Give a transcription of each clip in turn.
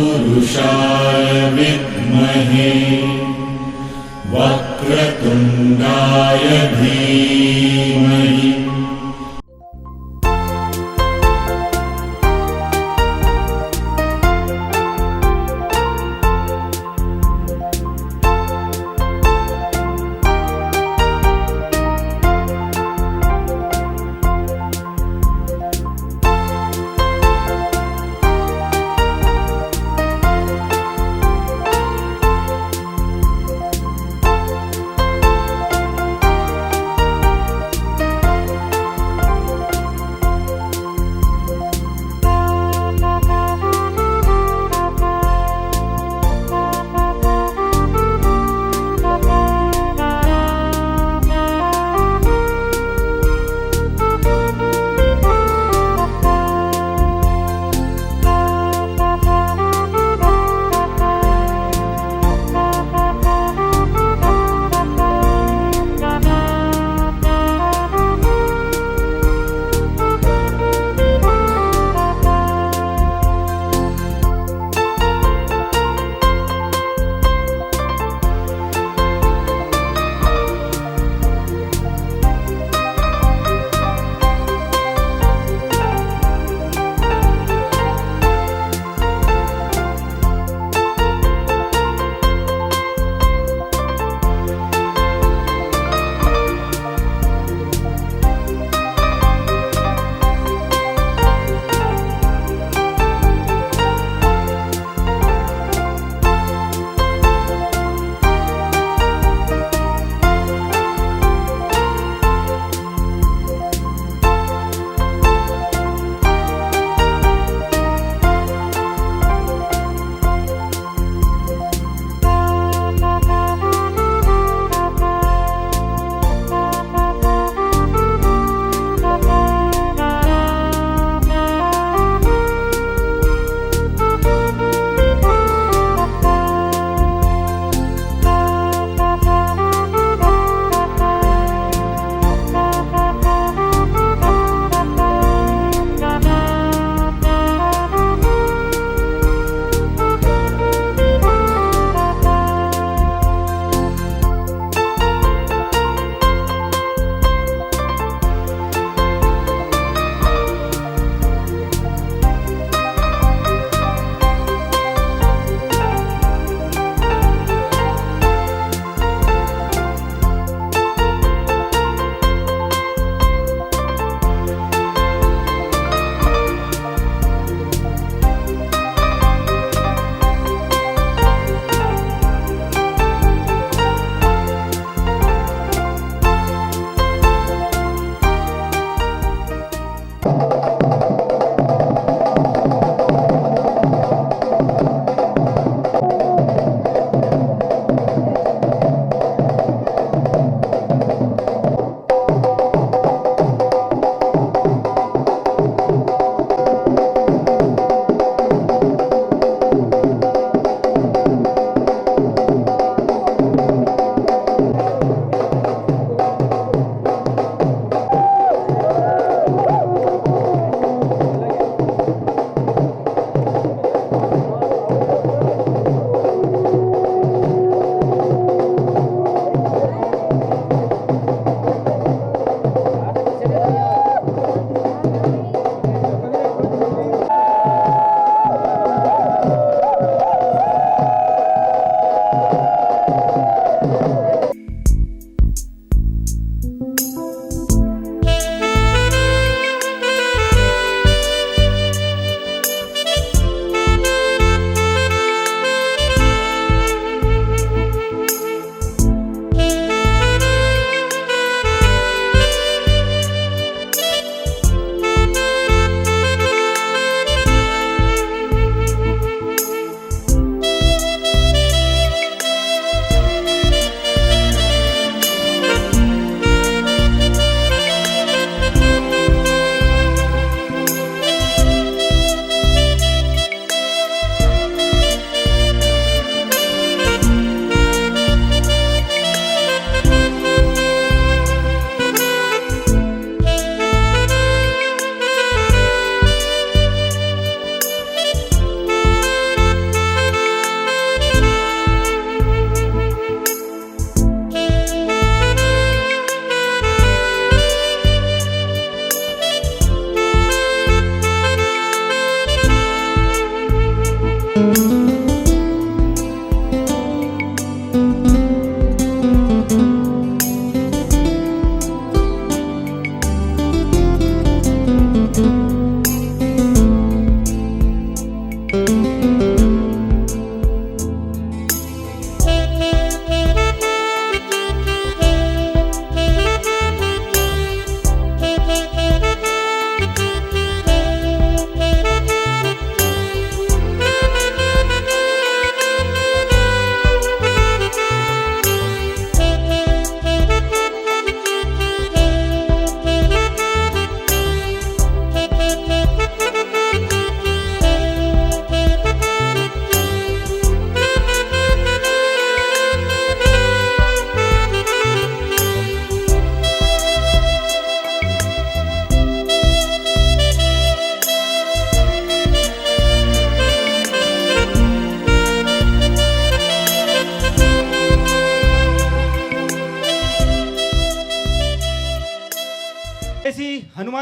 तत्पुरुषाय विद्महे वक्रतुण्डाय धीमहि।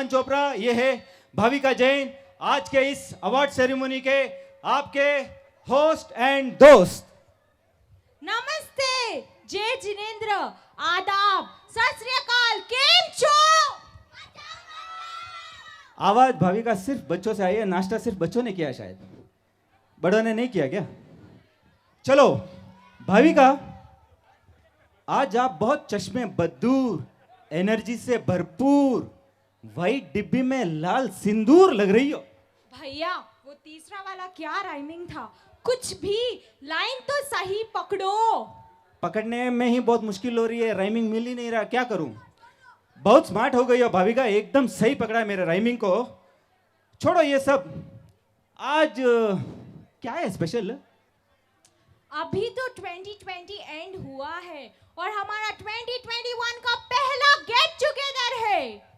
आयुष्मान चोपड़ा, ये है भाविका जैन, आज के इस अवार्ड सेरेमनी के आपके होस्ट एंड दोस्त। नमस्ते, जय जिनेंद्र, आदाब, सत श्री अकाल, केम छो? आवाज भाविका सिर्फ बच्चों से आई है, नाश्ता सिर्फ बच्चों ने किया, शायद बड़ों ने नहीं किया क्या? चलो भाविका, आज आप बहुत चश्मे बद्दूर, एनर्जी से भरपूर, व्हाइट डिब्बी में लाल सिंदूर लग रही हो। भैया, वो तीसरा वाला क्या राइमिंग था? कुछ भी लाइन तो सही पकड़ो। पकड़ने में ही बहुत मुश्किल हो रही है, राइमिंग मिल ही नहीं रहा, क्या करूं? बहुत स्मार्ट हो गई हो भाविका, एकदम सही पकड़ा है मेरे राइमिंग को। छोड़ो ये सब, आज क्या है स्पेशल? अभी तो 2020 एंड हुआ है और हमारा 2021 का पहला गेट टुगेदर है।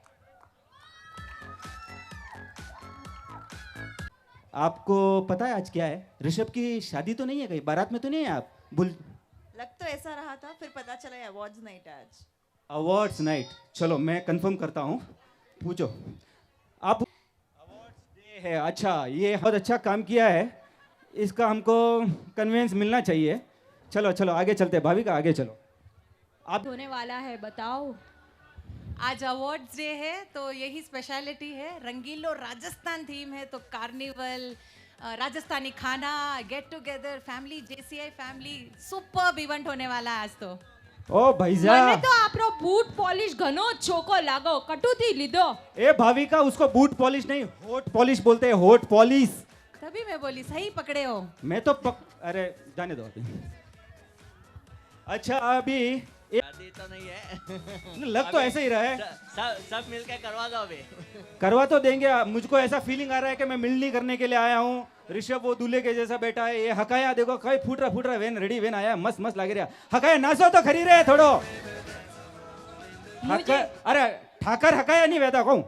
आपको पता है आज क्या है? ऋषभ की शादी तो नहीं है, कहीं बारात में तो नहीं है आप? लग तो ऐसा रहा था, फिर पता चला अवार्ड्स नाइट आज। अवार्ड्स नाइट, चलो मैं कंफर्म करता हूँ, पूछो आप। अवार्ड्स डे है, अच्छा, ये बहुत अच्छा काम किया है, इसका हमको कन्वेंस मिलना चाहिए। चलो चलो आगे चलते हैं भाविका, आगे चलो। आप होने वाला है, बताओ। आज अवार्ड्स डे है तो यही स्पेशलिटी है, रंगीलो राजस्थान थीम है, तो कार्निवल, राजस्थानी खाना, get together, family, JCI family, superb event होने वाला है आज तो। ओ भैया, मैंने तो आपरो बूट पॉलिश घनो चोको लागो, कटुती लीधो। ए भाविका, उसको बूट पॉलिश नहीं, होट पॉलिश बोलते हैं, होट पॉलिश। तभी मैं बोली सही पकड़े हो। मैं तो अरे जाने दो अभी। अच्छा अभी शादी तो नहीं है। लग तो ऐसे ही रहा है। सब मिलके करवा दो अभी। करवा तो देंगे, मुझको ऐसा फीलिंग आ रहा है कि मैं मिलनी करने के लिए आया हूँ। ऋषभ वो दूल्हे के जैसा बैठा है, ये हकाया देखो कहीं फूट रहा वेन, रेडी वेन आया, मस्त मस्त लग रहा। हकाया नाचो तो खरी रहे थोड़ो। अरे ठाकर हकाया नहीं वैदा कहूँ।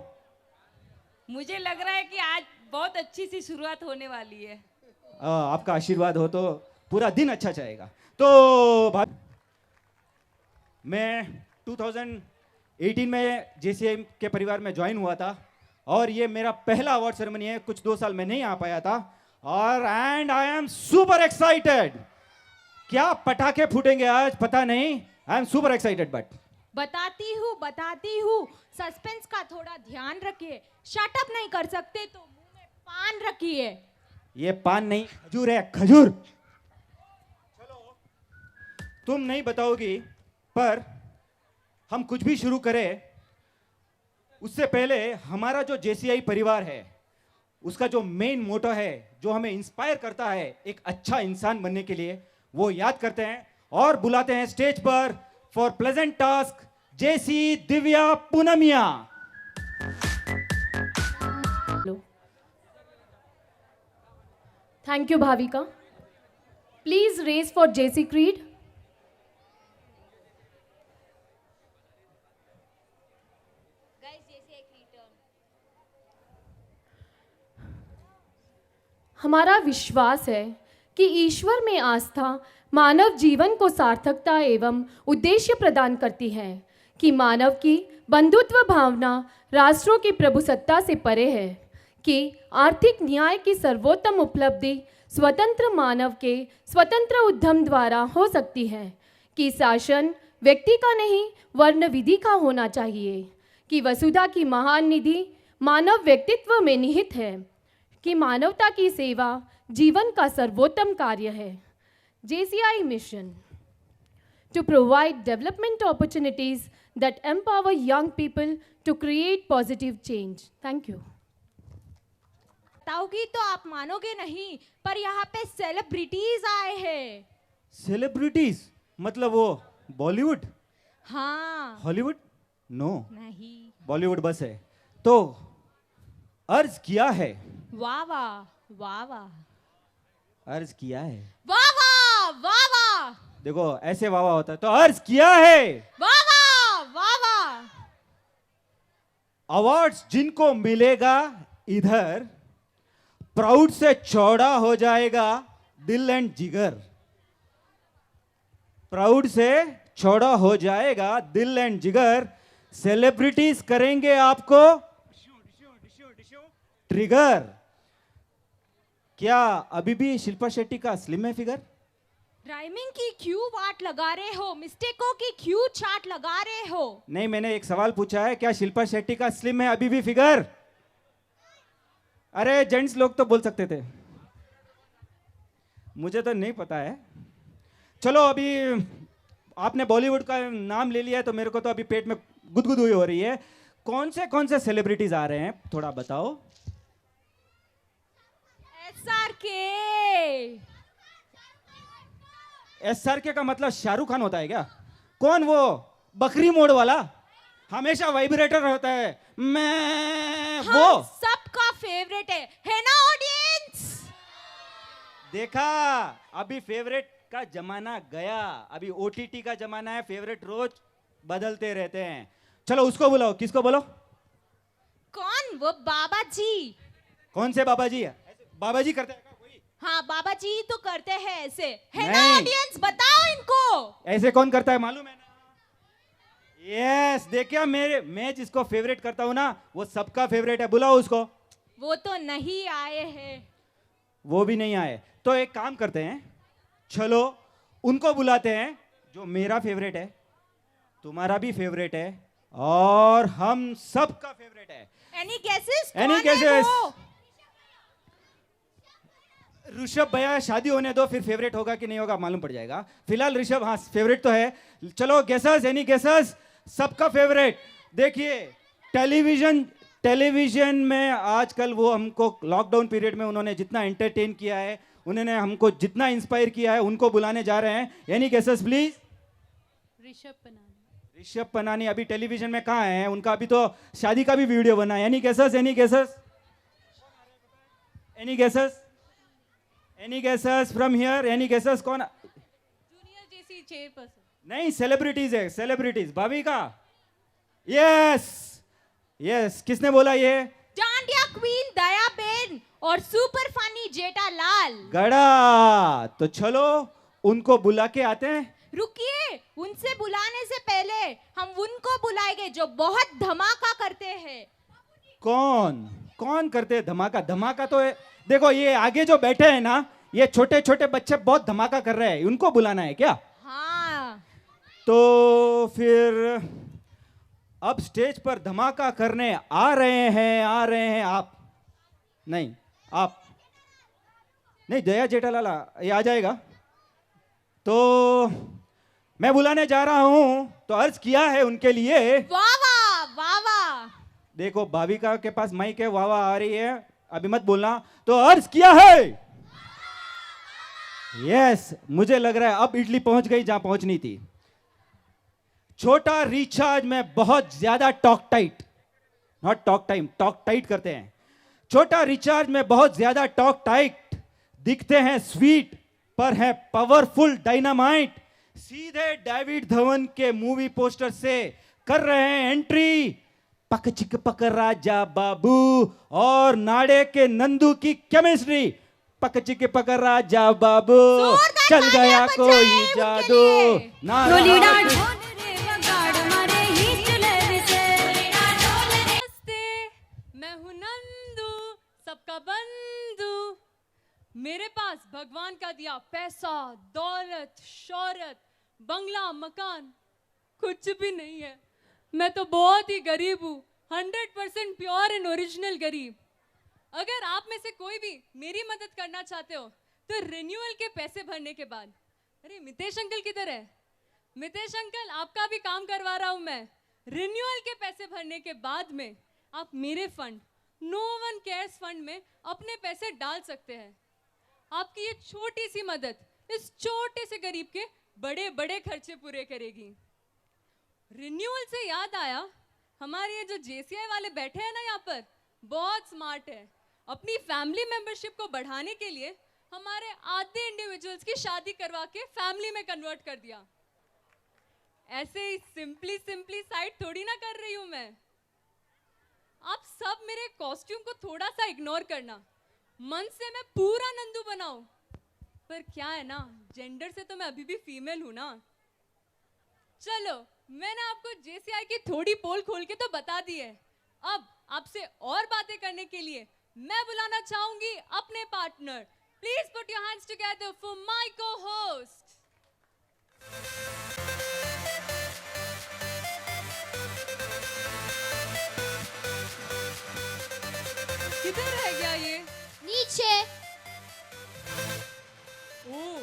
मुझे लग रहा है कि आज बहुत अच्छी सी शुरुआत होने वाली है। आपका आशीर्वाद हो तो पूरा दिन अच्छा जाएगा। तो मैं 2018 में जेसीआई के परिवार में ज्वाइन हुआ था और ये मेरा पहला अवार्ड सेरेमनी है। कुछ 2 साल में नहीं आ पाया था और and I am super excited. क्या पटाखे फूटेंगे आज पता नहीं, I am super excited. But बताती हूँ, सस्पेंस का थोड़ा ध्यान रखिए। शटअप नहीं कर सकते तो मुंह में पान रखिए। ये पान नहीं, खजूर है, खजूर। चलो तुम नहीं बताओगी, पर हम कुछ भी शुरू करें उससे पहले हमारा जो जेसीआई परिवार है उसका जो मेन मोटो है, जो हमें इंस्पायर करता है एक अच्छा इंसान बनने के लिए, वो याद करते हैं और बुलाते हैं स्टेज पर for pleasant task JC Divya Poonamia. Thank you, Bhavika. Please raise for JC Creed. हमारा विश्वास है कि ईश्वर में आस्था मानव जीवन को सार्थकता एवं उद्देश्य प्रदान करती है, कि मानव की बंधुत्व भावना राष्ट्रों की प्रभुसत्ता से परे है, कि आर्थिक न्याय की सर्वोत्तम उपलब्धि स्वतंत्र मानव के स्वतंत्र उद्यम द्वारा हो सकती है, कि शासन व्यक्ति का नहीं वर्ण विधि का होना चाहिए, कि वसुधा की महान निधि मानव व्यक्तित्व में निहित है, कि मानवता की सेवा जीवन का सर्वोत्तम कार्य है। JCI mission to provide development opportunities that empower young people to create positive change. Thank you. बताऊंगी तो आप मानोगे नहीं, पर यहाँ पे सेलिब्रिटीज आए हैं। सेलिब्रिटीज मतलब वो बॉलीवुड? हाँ। हॉलीवुड? नो, नहीं। बॉलीवुड बस है। तो अर्ज किया है, वाह वाह वाह वाह, अर्ज किया है, वाह वाह वाह वाह, देखो ऐसे वाह वाह होता है, तो अर्ज किया है, वाह वाह वाह वाह। अवार्ड्स जिनको मिलेगा इधर, प्राउड से चौड़ा हो जाएगा दिल एंड जिगर। प्राउड से चौड़ा हो जाएगा दिल एंड जिगर। सेलिब्रिटीज करेंगे आपको ट्रिगर। क्या अभी भी शिल्पा शेट्टी का स्लिम है फिगर? राइमिंग की क्यों वाट लगा रहे हो, मिस्टेकों की क्यों चाट लगा रहे हो? नहीं, मैंने एक सवाल पूछा है, क्या शिल्पा शेट्टी का स्लिम है अभी भी फिगर? अरे जेंट्स लोग तो बोल सकते थे, मुझे तो नहीं पता है। चलो, अभी आपने बॉलीवुड का नाम ले लिया है तो मेरे को तो अभी पेट में गुदगुद हुई हो रही है। कौन से सेलिब्रिटीज आ रहे हैं, थोड़ा बताओ। SRK। SRK का मतलब शाहरुख खान होता है क्या? कौन वो बकरी मोड़ वाला, हमेशा वाइब्रेटर होता है? मैं वो सबका फेवरेट है ना ऑडियंस? देखा, अभी फेवरेट का जमाना गया, अभी OTT का जमाना है, फेवरेट रोज बदलते रहते हैं। चलो उसको बुलाओ। किसको बोलो? कौन? वो बाबा जी। कौन से बाबा जी है? बाबा जी करते हैं क्या कोई? हाँ, बाबा जी तो करते हैं ऐसे, है ना नहीं। ऑडियंस? बताओ इनको। ऐसे कौन करता है मालूम है ना? यस, देखिए मैं जिसको फेवरेट करता हूं ना, वो सबका फेवरेट है। बुलाओ उसको। वो तो नहीं आए हैं। वो भी नहीं आए तो एक काम करते हैं, चलो उनको बुलाते हैं जो मेरा फेवरेट है, तुम्हारा भी फेवरेट है, और हम सबका फेवरेट है। Any guesses? Any guesses? Rishabh भैया, शादी होने दो, फिर फेवरेट होगा कि नहीं होगा मालूम पड़ जाएगा। फिलहाल ऋषभ, हाँ फेवरेट तो है। चलो गेसर्स, एनी गेसर्स? सबका फेवरेट। देखिए, टेलीविजन में आजकल वो हमको लॉकडाउन पीरियड में उन्होंने जितना एंटरटेन किया है, उन्होंने हमको जितना इंस्पायर किया है, उनको बुलाने जा रहे हैं। Any guessers please? Rishabh Panani अभी टेलीविजन में कहाँ है? उनका अभी तो शादी का भी वीडियो बना है। Any guessers? Any guessers? Any guessers? Any guessers from here? Any guessers? कौन? Junior JC chairperson. नहीं, सेलिब्रिटीज है, सेलिब्रिटीज। भाविका? Yes yes. किसने बोला ये? डांडिया क्वीन दयाबेन और सुपर फनी जेठालाल। गड़ा। तो चलो उनको बुला के आते हैं। रुकिए, उनसे बुलाने से पहले हम उनको बुलाएंगे जो बहुत धमाका करते हैं। कौन कौन करते हैं धमाका? धमाका तो देखो, ये आगे जो बैठे हैं ना, ये छोटे छोटे बच्चे बहुत धमाका कर रहे हैं, उनको बुलाना है क्या? हाँ। तो फिर अब स्टेज पर धमाका करने आ रहे हैं आप। नहीं, आप नहीं, दया जेठालाल ये आ जाएगा। तो मैं बुलाने जा रहा हूं, तो अर्ज किया है उनके लिए। वाह वाह वाह वाह। देखो, भाविका के पास माइक है, वाह वाह आ रही है, अभी मत बोलना। तो अर्ज किया है। यस, मुझे लग रहा है अब इडली पहुंच गई जहां पहुंचनी थी। छोटा रिचार्ज में बहुत ज्यादा talk tight, not talk time, talk tight करते हैं। छोटा रिचार्ज में बहुत ज्यादा टॉक टाइट, दिखते हैं स्वीट पर है पावरफुल डायनामाइट। सीधे डेविड धवन के मूवी पोस्टर से कर रहे हैं एंट्री पक चिक पक राजा बाबू और नाड़े के नंदू की केमिस्ट्री। पक चिक पक राजा बाबू, चल गया कोई जादू ना। मैं हूँ नंदू, सबका बंधु। मेरे पास भगवान का दिया पैसा, दौलत, शोहरत, बंगला, मकान कुछ भी नहीं है। मैं तो बहुत ही गरीब हूँ, 100% प्योर एंड ओरिजिनल गरीब। अगर आप में से कोई भी मेरी मदद करना चाहते हो तो रिन्यूअल के पैसे भरने के बाद। अरे मितेश अंकल किधर है? मितेश अंकल, आपका भी काम करवा रहा हूं मैं। रिन्यूअल के पैसे भरने के बाद में आप मेरे fund, no one cares fund में अपने पैसे डाल सकते हैं। आपकी ये छोटी सी मदद इस छोटे से गरीब के बड़े बड़े खर्चे पूरे करेगी। रिन्यूअल से याद आया, हमारे ये जो JCI वाले बैठे हैं ना यहाँ पर, बहुत स्मार्ट है। अपनी फैमिली मेंबरशिप को बढ़ाने के लिए हमारे आधे इंडिविजुअल्स की शादी करवा के फैमिली में कन्वर्ट कर दिया। ऐसे ही सिंपली साइड थोड़ी ना कर रही हूं मैं। आप सब मेरे कॉस्ट्यूम को थोड़ा सा इग्नोर करना, मन से मैं पूरा नंदू बनाऊं। पर क्या है ना, जेंडर से तो मैं अभी भी फीमेल हूं ना। चलो, मैंने आपको JCI की थोड़ी पोल खोल के तो बता दी है। अब आपसे और बातें करने के लिए मैं बुलाना चाहूंगी अपने partner. Please put your hands together for my co-host. किधर रह गया ये? नीचे. ओह,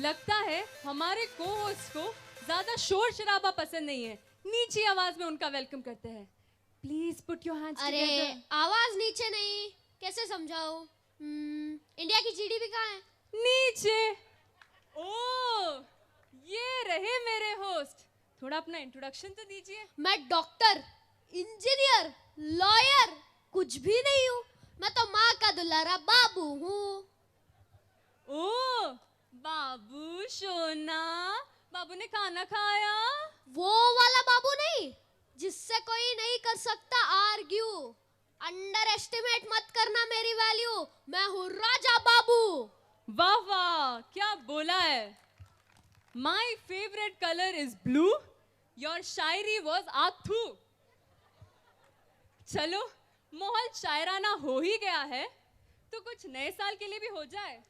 लगता है हमारे को-होस्ट को ज्यादा शोर शराबा पसंद नहीं है. नीची आवाज में उनका वेलकम करते हैं. प्लीज पुट योर हैंड्स अरे टुगेदर. आवाज नीचे नहीं, कैसे समझाऊं? इंडिया की जीडीपी कहाँ है? नीचे. ओह, ये रहे मेरे होस्ट. थोड़ा अपना इंट्रोडक्शन तो दीजिए. मैं डॉक्टर, इंजीनियर, लॉयर कुछ भी नहीं हूँ. मैं तो माँ का दुलारा बाबू हूँ. ओह, बाबू सोना. बाबू ने खाना खाया? वो वाला बाबू नहीं जिससे कोई नहीं कर सकता आर्ग्यू. अंडर एस्टिमेट मत करना मेरी वैल्यू. मैं हूँ राजा बाबू. वाह वाह, क्या बोला है. My favourite colour is blue. Your शायरी वाज आथू. चलो, माहौल शायराना हो ही गया है तो कुछ नए साल के लिए भी हो जाए.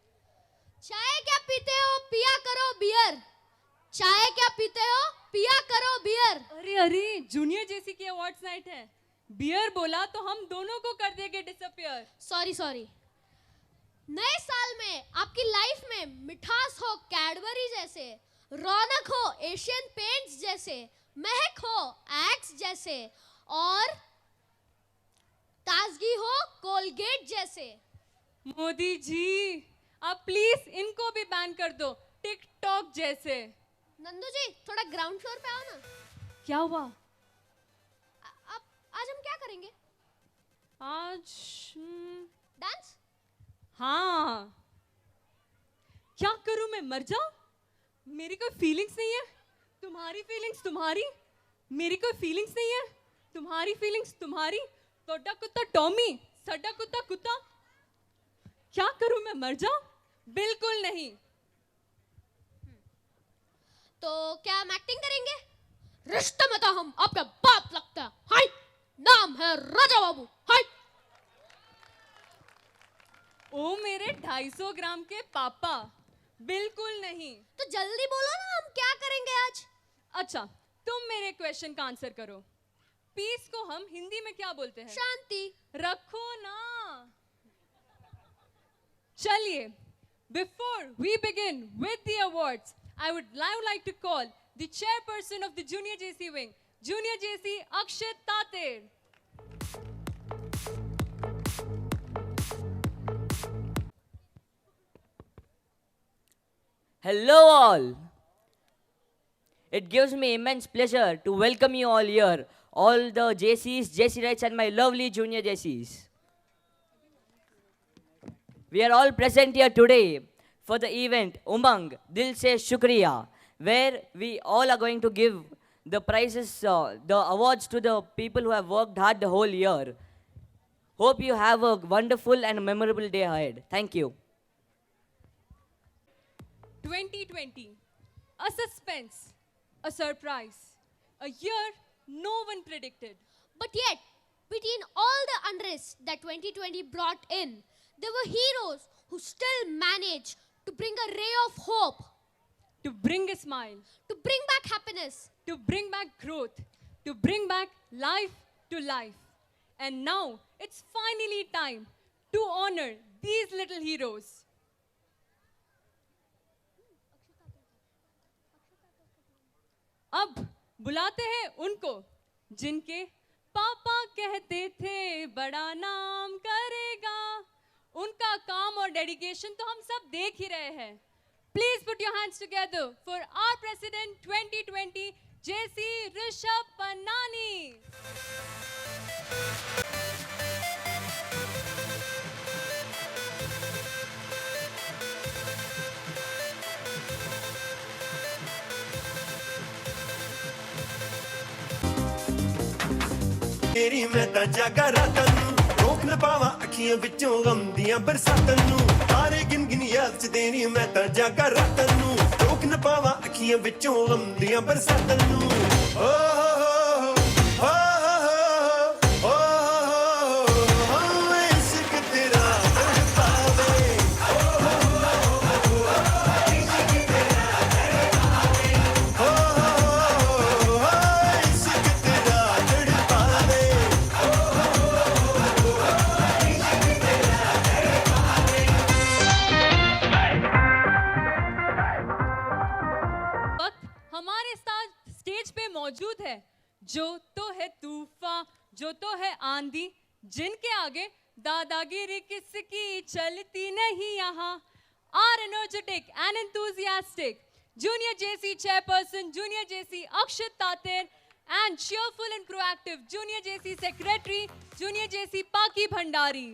चाय क्या पीते हो, पिया करो बियर. चाय क्या पीते हो, पिया करो बियर. अरे अरे, जूनियर जेसी की अवार्ड्स नाइट है. बियर बोला तो हम दोनों को कर देंगे डिसअपियर. सॉरी. नए साल में आपकी लाइफ में मिठास हो कैडबरी जैसे, रौनक हो एशियन पेंट्स जैसे, महक हो एक्स जैसे, और ताजगी हो कोलगेट जैसे. मोदी जी, आप प्लीज इनको भी बैन कर दो, टिकटॉक जैसे. नंदू जी थोड़ा ग्राउंड फ्लोर पे आओ ना. क्या हुआ? अब आज हम क्या करेंगे? आज डांस. हाँ. क्या करूं, मैं मर जाऊं? मेरी कोई फीलिंग्स नहीं है. तुम्हारी फीलिंग्स तुम्हारी, मेरी कोई फीलिंग्स नहीं है. तुम्हारी फीलिंग्स तुम्हारी. टोटा कुत्ता टॉमी, सड्डा कुत्ता कुत्ता. क्या करूं, मैं मर जाऊं? बिल्कुल नहीं. तो क्या हम एक्टिंग करेंगे? रिश्ते में तो हम आपके बाप लगते हैं. हाय, नाम है राजा बाबू. हाय. ओ मेरे 250 ग्राम के पापा, बिल्कुल नहीं. तो जल्दी बोलो ना, हम क्या करेंगे आज? अच्छा, तुम मेरे क्वेश्चन का आंसर करो. पीस को हम हिंदी में क्या बोलते हैं? शांति. रखो ना. चलिए, before we begin with the awards, I would now like to call the chairperson of the Junior JC wing, Junior JC Akshit Tater. Hello all. It gives me immense pleasure to welcome you all here, all the JCs, JC Rights and my lovely junior JCs. We are all present here today for the event Umang Dil Se Shukriya, where we all are going to give the prizes, the awards to the people who have worked hard the whole year. Hope you have a wonderful and memorable day ahead. Thank you. 2020, a suspense, a surprise, a year no one predicted. But yet, between all the unrest that 2020 brought in, there were heroes who still managed to bring a ray of hope, To bring a smile, to bring back happiness. to bring back growth, to bring back life to life. And now it's finally time to honor these little heroes. अब बुलाते हैं उनको जिनके पापा कहते थे बड़ा नाम करेगा. उनका काम और डेडिकेशन तो हम सब देख ही रहे हैं. Please put your hands together for our President 2020, JC Rishabh Pannani. तेरी मैं तां जागा रातां नूं रोक न पावां अखियां विचों गम दियां बरसातां नूं तारे गिन गिन याद च तेरी मैं तां जागा रातां नूं रोक न पावां अखियां विचों गम दियां बरसातां नूं ओ हो इश्क ते मौजूद है, जो तो है तूफान, जो तो है आंधी, जिनके आगे दादागिरी किसकी चलती नहीं यहाँ. Our energetic and enthusiastic Junior JC Chairperson, Junior JC Akshit Tatir, and cheerful and proactive Junior JC Secretary, Junior JC Paki Bhandari.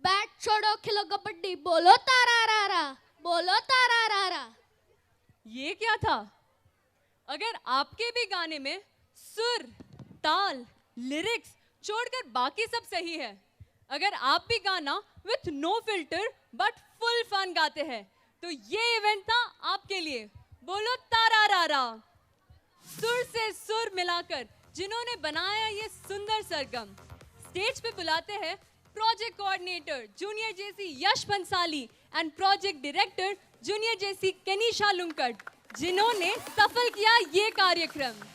Bat छोड़ो खिलो कबड्डी, बोलो तारा रारा, बोलो तारा रारा. ये क्या था? अगर आपके भी गाने में सुर, ताल, लिरिक्स छोड़कर बाकी सब सही है, अगर आप भी गाना with no filter but full fun गाते हैं, तो ये इवेंट था आपके लिए. बोलो तारा रारा. सुर से सुर मिलाकर जिन्होंने बनाया ये सुंदर सरगम, स्टेज पे बुलाते हैं project coordinator junior JC Yash Pansali and project director junior JC Kenisha Lunkad, जिन्होंने सफल किया ये कार्यक्रम.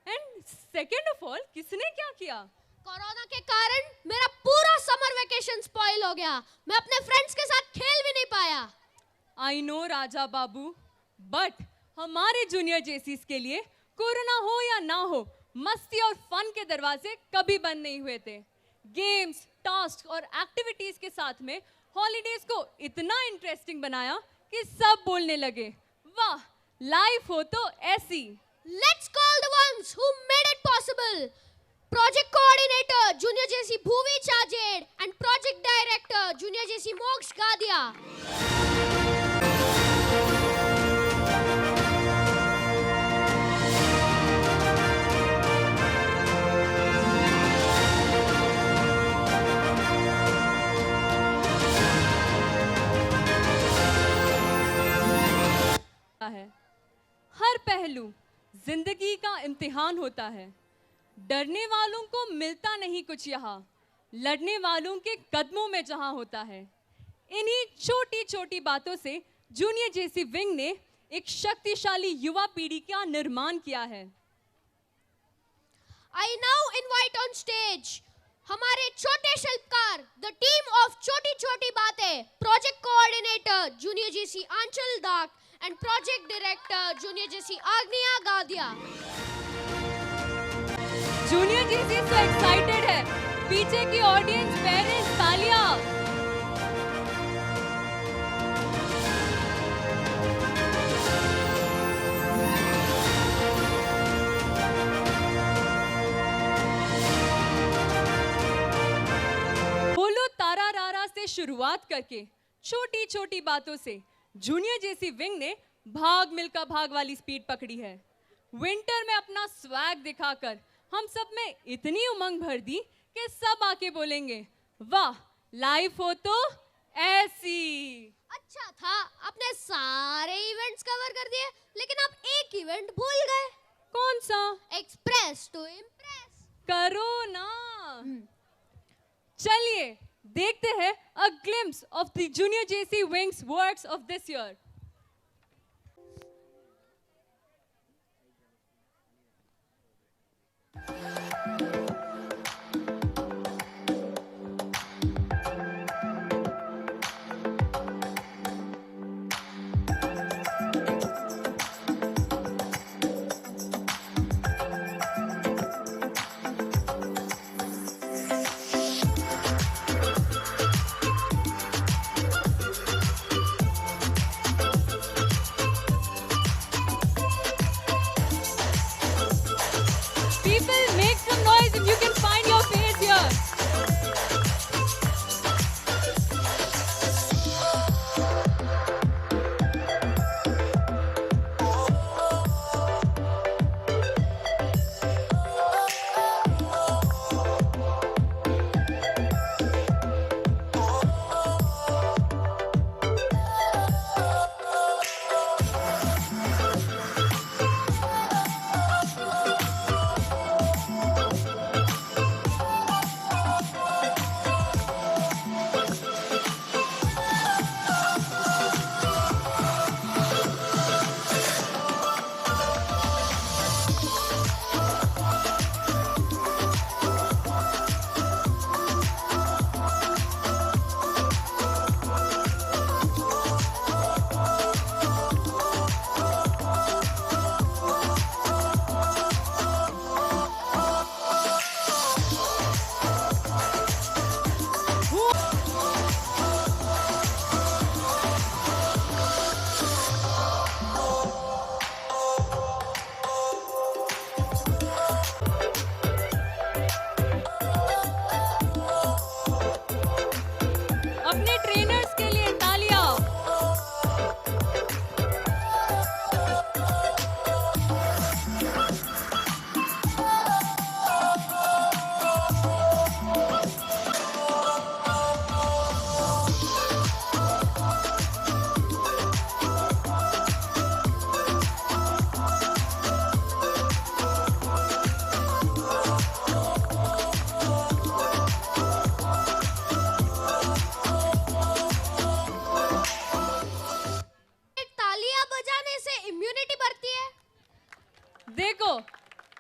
एंड सेकेंड ऑफ ऑल, किसने क्या किया? कोरोना के कारण मेरा पूरा समर वेकेशन स्पॉइल हो गया. मैं अपने फ्रेंड्स के साथ खेल भी नहीं पाया. I know Raja Babu, but हमारे जूनियर जेसीस के लिए कोरोना हो या ना हो, मस्ती और फन के दरवाजे कभी बंद नहीं हुए थे. गेम्स, टास्क और एक्टिविटीज के साथ में हॉलीडेज को इतना इंटरेस्टिंग बनाया कि सब बोलने लगे, वाह लाइफ हो तो ऐसी. Let's call the ones who made it possible. Project Coordinator Junior JC Bhuvi Chajed and Project Director Junior JC Moksh Gadia. है. हर पहलू जिंदगी का इम्तिहान होता है. डरने वालों को मिलता नहीं कुछ यहाँ, लड़ने वालों के कदमों में जहां होता है. इन्हीं छोटी छोटी बातों से जूनियर जेसी विंग ने एक शक्तिशाली युवा पीढ़ी का निर्माण किया है. I now invite on stage हमारे छोटे शिल्पकार, the team of छोटी छोटी बातें, project coordinator junior JC Anchal Dak and project director junior JC Agniya Gadiya. Junior JC so excited है. पीछे की ऑडियंस, पेरेंट्स, तालियां. बोलो तारा रारा से शुरुआत करके छोटी छोटी बातों से जूनियर जेसी विंग ने भाग मिल्खा भाग वाली स्पीड पकड़ी है. विंटर में अपना स्वैग दिखाकर हम सब में इतनी उमंग भर दी कि सब आके बोलेंगे, वाह लाइफ हो तो ऐसी. अच्छा था, आपने सारे इवेंट्स कवर कर दिए, लेकिन आप एक इवेंट भूल गए. कौन सा? Express to impress. करो ना. चलिए देखते हैं a glimpse of the junior JC wings works of this year.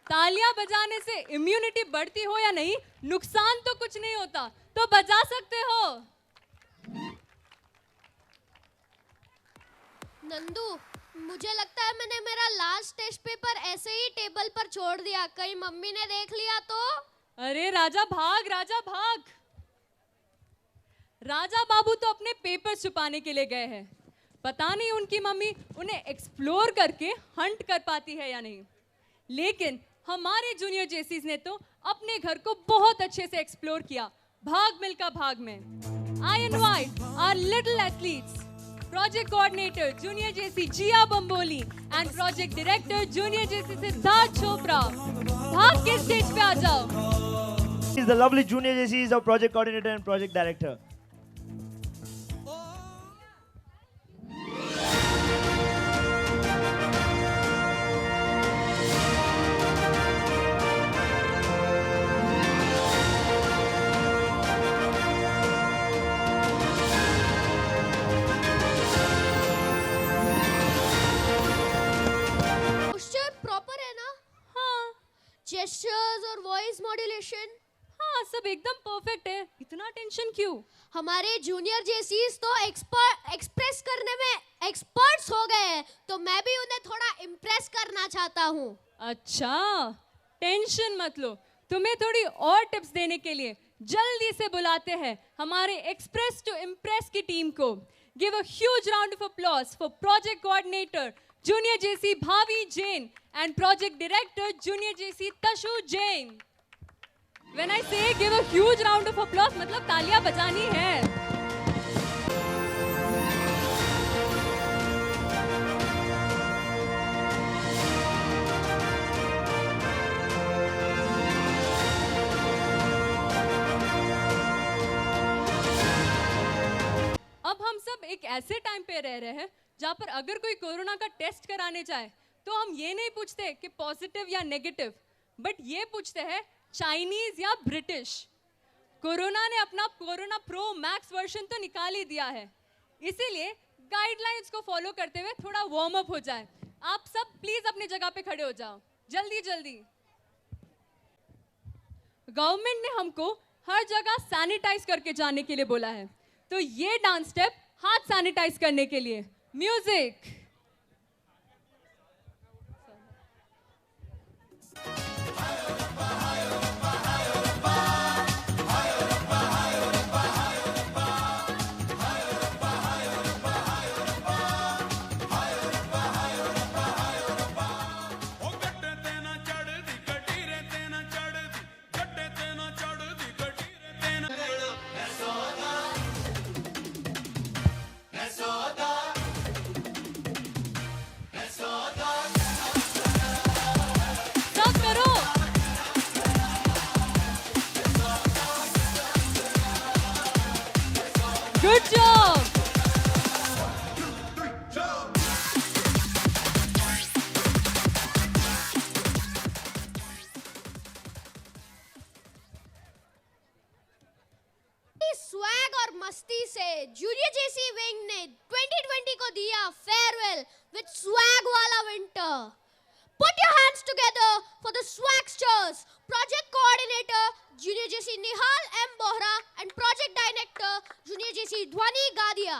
तालियां बजाने से इम्यूनिटी बढ़ती हो या नहीं, नुकसान तो कुछ नहीं होता, तो बजा सकते हो। नंदू, मुझे लगता है मैंने मेरा लास्ट टेस्ट पेपर ऐसे ही टेबल पर छोड़ दिया, कहीं मम्मी ने देख लिया तो। अरे राजा भाग, राजा भाग। राजा बाबू तो अपने पेपर छुपाने के लिए गए हैं, पता नहीं उनकी मम्मी उन्हें एक्सप्लोर करके हंट कर पाती है या नहीं। लेकिन हमारे जूनियर जेसीज ने तो अपने घर को बहुत अच्छे से एक्सप्लोर किया भाग मिल्खा भाग में। I invite our little athletes, project coordinator junior JC Jiya Bamboli and project director junior JC Siddharth Chopra, भाग के स्टेज पे आ जाओ। He's the lovely junior JC, is our project coordinator and project director. Posture proper है ना? हाँ जेस्चर्स और वॉइस मॉड्यूलेशन? हाँ, सब एकदम परफेक्ट है, इतना टेंशन क्यों? हमारे जूनियर जेसीस तो एक्सप्रेस करने में एक्सपर्ट्स हो गए हैं, तो मैं भी उन्हें थोड़ा इम्प्रेस करना चाहता हूँ। अच्छा, टेंशन मत लो, तुम्हें थोड़ी और टिप्स देने के लिए जल्दी से बुलाते हैं हमारे एक्सप्रेस टू इम्प्रेस की टीम को। Give a huge round of applause for project coordinator junior JC Bhavi Jain and project director junior JC Tashu Jain. When I say give a huge round of applause, मतलब तालियां बजानी है। अब हम सब एक ऐसे टाइम पे रह रहे हैं जहाँ पर अगर कोई कोरोना का टेस्ट कराने जाए तो हम ये नहीं पूछते कि पॉजिटिव या नेगेटिव, बट ये पूछते हैं चाइनीज या ब्रिटिश। कोरोना ने अपना कोरोना प्रो मैक्स वर्जन तो निकाल ही दिया है, इसीलिए गाइडलाइंस को फॉलो करते हुए थोड़ा वार्म अप हो जाए। आप सब प्लीज अपनी जगह पे खड़े हो जाओ, जल्दी जल्दी। गवर्नमेंट ने हमको हर जगह सैनिटाइज करके जाने के लिए बोला है, तो ये डांस स्टेप हाथ सैनिटाइज करने के लिए। म्यूजिक। सब करो। Good job. स्वैग और मस्ती से जूनियर जेसी विंग ने 2020 को दिया फेयरवेल विद स्वैग वाला winter. Put your hands together for the Swagsters, Project Coordinator Junior JC Nihal M. Bohra and Project Director Junior JC Dhwani Gadia.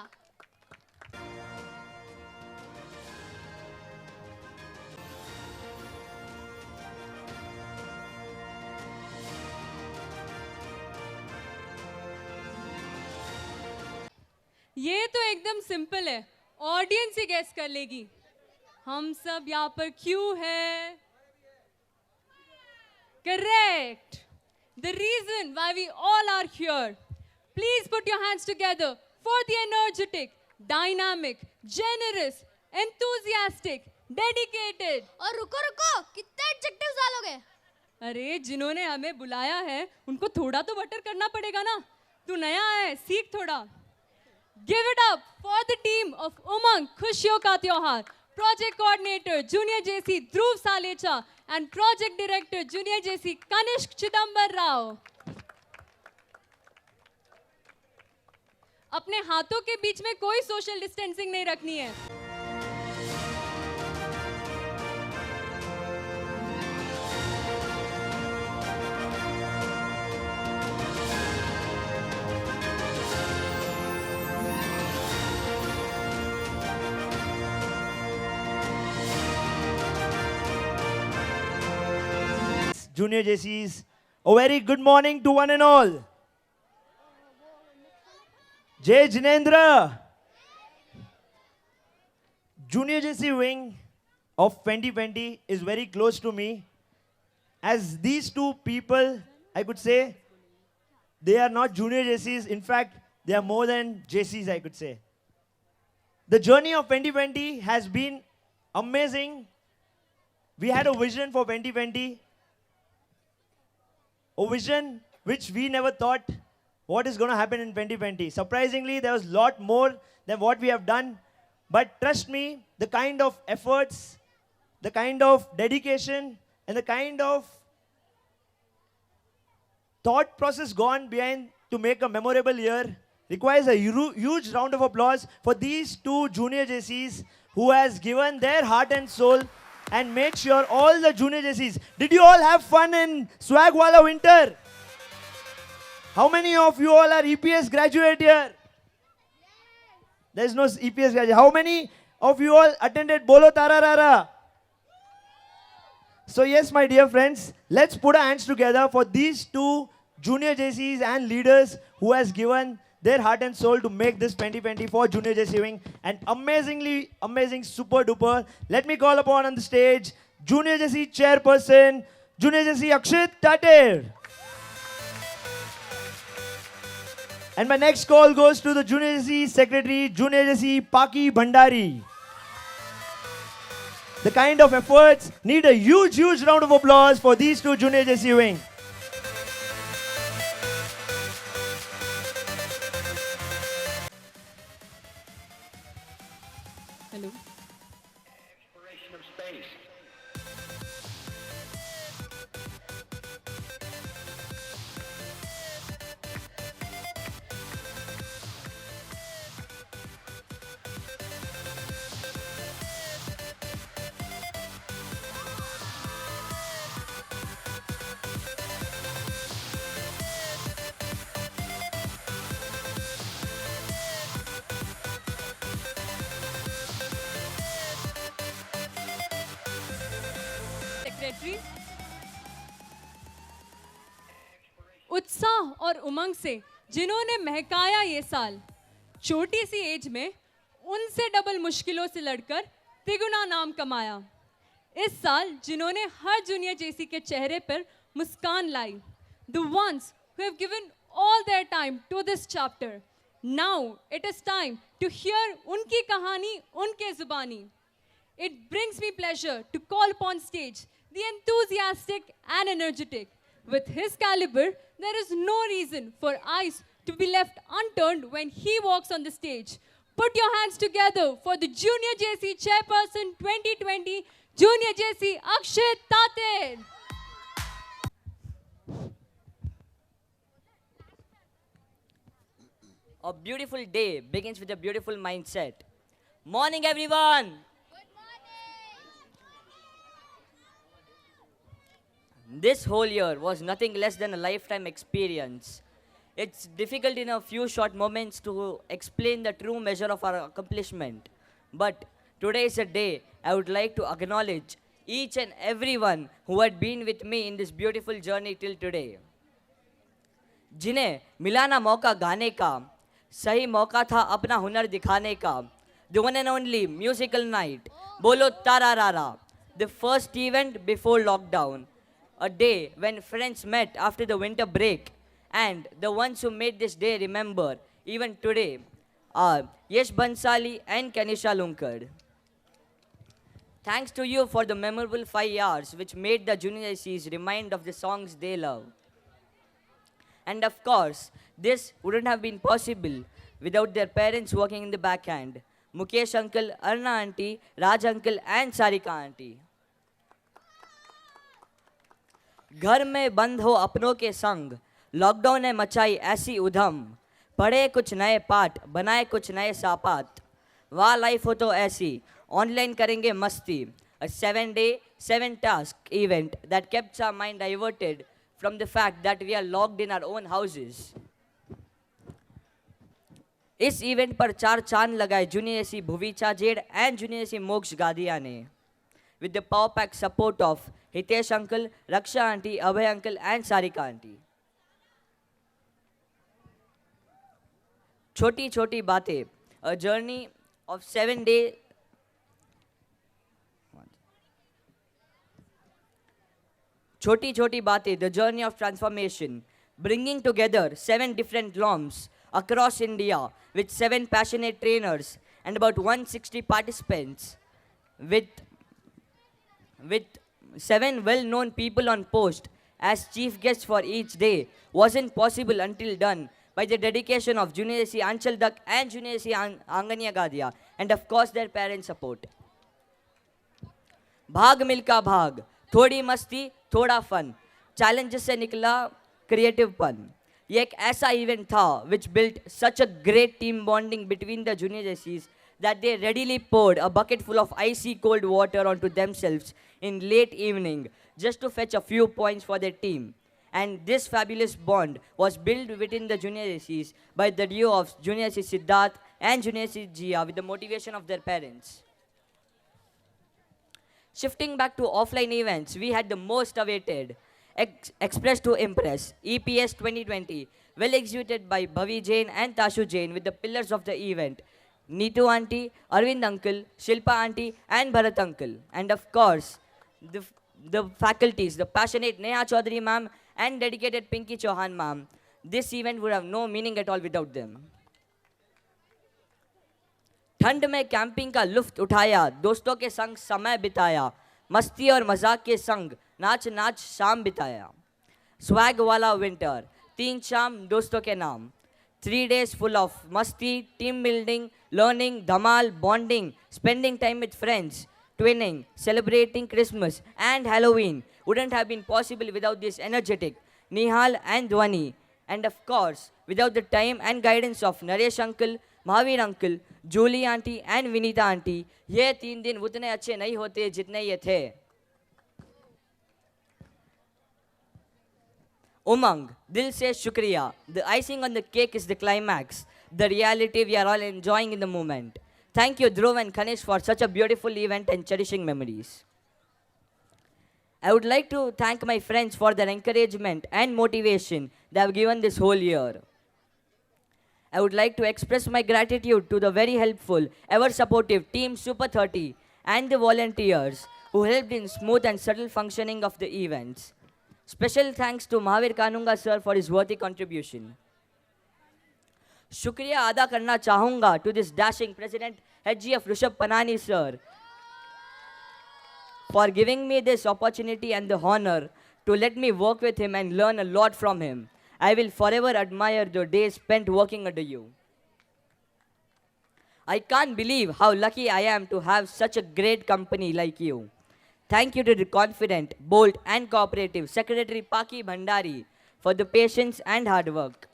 ये तो एकदम सिंपल है, ऑडियंस ही गेस कर लेगी। हम सब यहाँ पर क्यों है? Correct. The reason why we all are here. Please put your hands together for the energetic, dynamic, generous, enthusiastic, dedicated. और रुको कितने एडजेक्टिव्स डालोगे? अरे जिन्होंने हमें बुलाया है उनको थोड़ा तो बटर करना पड़ेगा ना। तू नया है, सीख थोड़ा। Give it up for the team of Umang खुशियों का त्योहार, Project Coordinator Junior JC Dhruv Salecha and Project Director Junior JC Kanishk Chidambar Rao. अपने हाथों के बीच में कोई सोशल डिस्टेंसिंग नहीं रखनी है। Junior JCs. A very good morning to one and all. Jay Jinendra. Junior JC wing of 2020 is very close to me. As these two people, I could say, they are not junior JCs. In fact, they are more than JCs, I could say. The journey of 2020 has been amazing. We had a vision for 2020. A vision which we never thought what is going to happen in 2020. Surprisingly, there was a lot more than what we have done. But trust me, the kind of efforts, the kind of dedication, and the kind of thought process gone behind to make a memorable year requires a huge round of applause for these two junior JCs who has given their heart and soul and made sure all the junior JCs. Did you all have fun in Swagwala winter? How many of you all are EPS graduate here? There is no EPS graduate. How many of you all attended Bolo Tararara? So yes, my dear friends, let's put our hands together for these two junior JCs and leaders who has given their heart and soul to make this 2024 Junior JC Wing an amazingly amazing, super duper. Let me call upon on the stage Junior JC Chairperson, Junior JC Akshit Tater. And my next call goes to the Junior JC Secretary, Junior JC Paki Bhandari. The kind of efforts need a huge round of applause for these two Junior JC Wing. Hello. Secretary, उत्साह और उमंग से जिन्होंने महकाया ये साल, छोटी सी as में उनसे double मुश्किलों से लड़कर तिगुना नाम कमाया। इस साल जिन्होंने हर जूनियर जेसी के चेहरे पर मुस्कान लाई, the ones who have given all their time to this chapter. Now it is time to hear उनकी कहानी उनके जुबानी. It brings me pleasure to call upon stage the enthusiastic and energetic. With his caliber, there is no reason for eyes to be left unturned when he walks on the stage. Put your hands together for the Junior JC Chairperson 2020, Junior JC Akshit Tater. A beautiful day begins with a beautiful mindset. Morning, everyone. This whole year was nothing less than a lifetime experience. It's difficult in a few short moments to explain the true measure of our accomplishment. But today is a day I would like to acknowledge each and everyone who had been with me in this beautiful journey till today. जिन्हें मिला ना मौका गाने का, सही मौका था अपना हुनर दिखाने का. The one and only musical night, Bolo Tararara, the first event before lockdown. A day when friends met after the winter break, and the ones who made this day remember even today are Yesh Bansali and Kanisha Lunkad. Thanks to you for the memorable 5 hours which made the junior JCs remind of the songs they love. And of course, this wouldn't have been possible without their parents working in the backhand. Mukesh uncle, Arna auntie, Raj uncle and Sarika auntie. घर में बंद हो अपनों के संग, lockdown ने मचाई ऐसी उधम, पढ़े कुछ नए पाठ, बनाए कुछ नए सापात. वाह लाइफ हो तो ऐसी, ऑनलाइन करेंगे मस्ती. A 7-day, 7-task event that kept our mind diverted from the fact that we are locked in our own houses. इस इवेंट पर 4 चांद लगाए junior JC Bhuvi Chajed and junior JC Moksh Gadiya ने. with the power pack support of Hitesh uncle, Raksha auntie, Abhay uncle and Sarika auntie. Choti Choti Bate, a journey of 7 days. Choti Choti Bate, the journey of transformation, bringing together 7 different LOMs across India with 7 passionate trainers and about 160 participants with 7 well-known people on post as chief guests for each day wasn't possible until done by the dedication of Junior AC Anchal Dak and Junior AC Anganya Gadia and of course their parent support. भाग मिलका भाग, थोड़ी मस्ती थोड़ा fun, challenges से निकला creative पन. ये एक ऐसा इवेंट था which built such a great team bonding between the junior jerseys that they readily poured a bucket full of icy cold water onto themselves in late evening just to fetch a few points for their team. And this fabulous bond was built within the junior jerseys by the duo of Junior JC Siddharth and Junior JC Jia with the motivation of their parents. Shifting back to offline events, we had the most awaited Express to Impress, EPS 2020, well executed by Bhavi Jain and Tashu Jain with the pillars of the event, Neetu auntie, Arvind uncle, Shilpa auntie and Bharat uncle. And of course, the faculties, the passionate Neha Chaudhary ma'am and dedicated Pinky Chauhan ma'am. This event would have no meaning at all without them. ठंड में camping का लुफ्त उठाया, दोस्तों के संग समय बिताया, मस्ती और मजाक के संग नाच नाच शाम बिताया. स्वैग वाला विंटर, 3 शाम दोस्तों के नाम, 3 days full of masti, team building, learning, dhamal, bonding, spending time with friends, twinning, celebrating Christmas and Halloween wouldn't have been possible without this energetic Nihal and Dhwani. And of course, without the time and guidance of Naresh uncle, Mahavir uncle, Julie auntie and Vinita auntie, ये 3 दिन उतने अच्छे नहीं होते जितने ये थे. Umang, Dil se Shukriya. The icing on the cake is the climax, the reality we are all enjoying in the moment. Thank you, Dhruv and Kanish, for such a beautiful event and cherishing memories. I would like to thank my friends for their encouragement and motivation they have given this whole year. I would like to express my gratitude to the very helpful, ever supportive Team Super 30 and the volunteers who helped in smooth and subtle functioning of the events. Special thanks to Mahavir Kanunga sir for his worthy contribution. Shukriya ada karna chahunga to this dashing President HGF Rishabh Panani sir for giving me this opportunity and the honor to let me work with him and learn a lot from him. I will forever admire the days spent working under you. I can't believe how lucky I am to have such a great company like you. Thank you to the confident, bold and cooperative Secretary Paki Bhandari for the patience and hard work.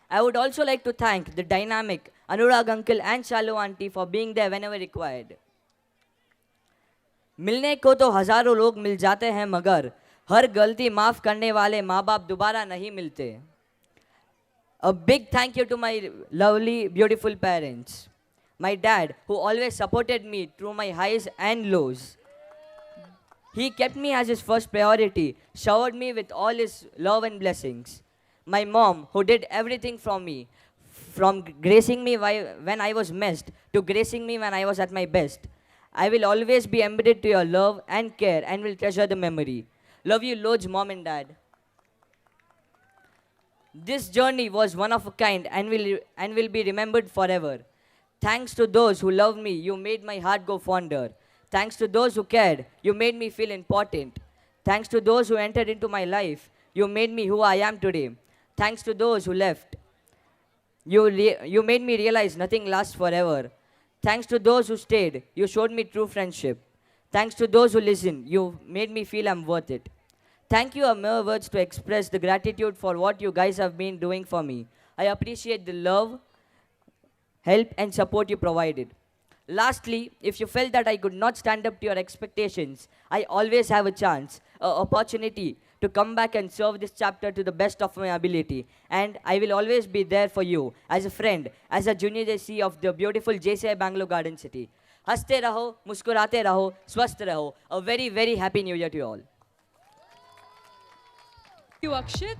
I would also like to thank the dynamic Anurag uncle and Shalu auntie for being there whenever required. मिलने को तो हजारों लोग मिल जाते हैं मगर हर गलती माफ करने वाले माँ बाप दोबारा नहीं मिलते. A big thank you to my lovely, beautiful parents. My dad, who always supported me through my highs and lows. He kept me as his first priority, showered me with all his love and blessings. My mom, who did everything from me, from gracing me when I was messed to gracing me when I was at my best. I will always be embedded to your love and care and will treasure the memory. Love you loads, mom and dad. This journey was one of a kind and will be remembered forever. Thanks to those who loved me, you made my heart go fonder. Thanks to those who cared, you made me feel important. Thanks to those who entered into my life, you made me who I am today. Thanks to those who left, you made me realize nothing lasts forever. Thanks to those who stayed, you showed me true friendship. Thanks to those who listened, you made me feel I'm worth it. Thank you are mere words to express the gratitude for what you guys have been doing for me. I appreciate the love, help and support you provided. Lastly, if you felt that I could not stand up to your expectations, I always have a chance, an opportunity to come back and serve this chapter to the best of my ability. And I will always be there for you as a friend, as a junior JC of the beautiful JCI Bangalore Garden City. हंसते रहो, मुस्कुराते रहो, स्वस्थ रहो. A very, very happy new year to you all. You, Akshit.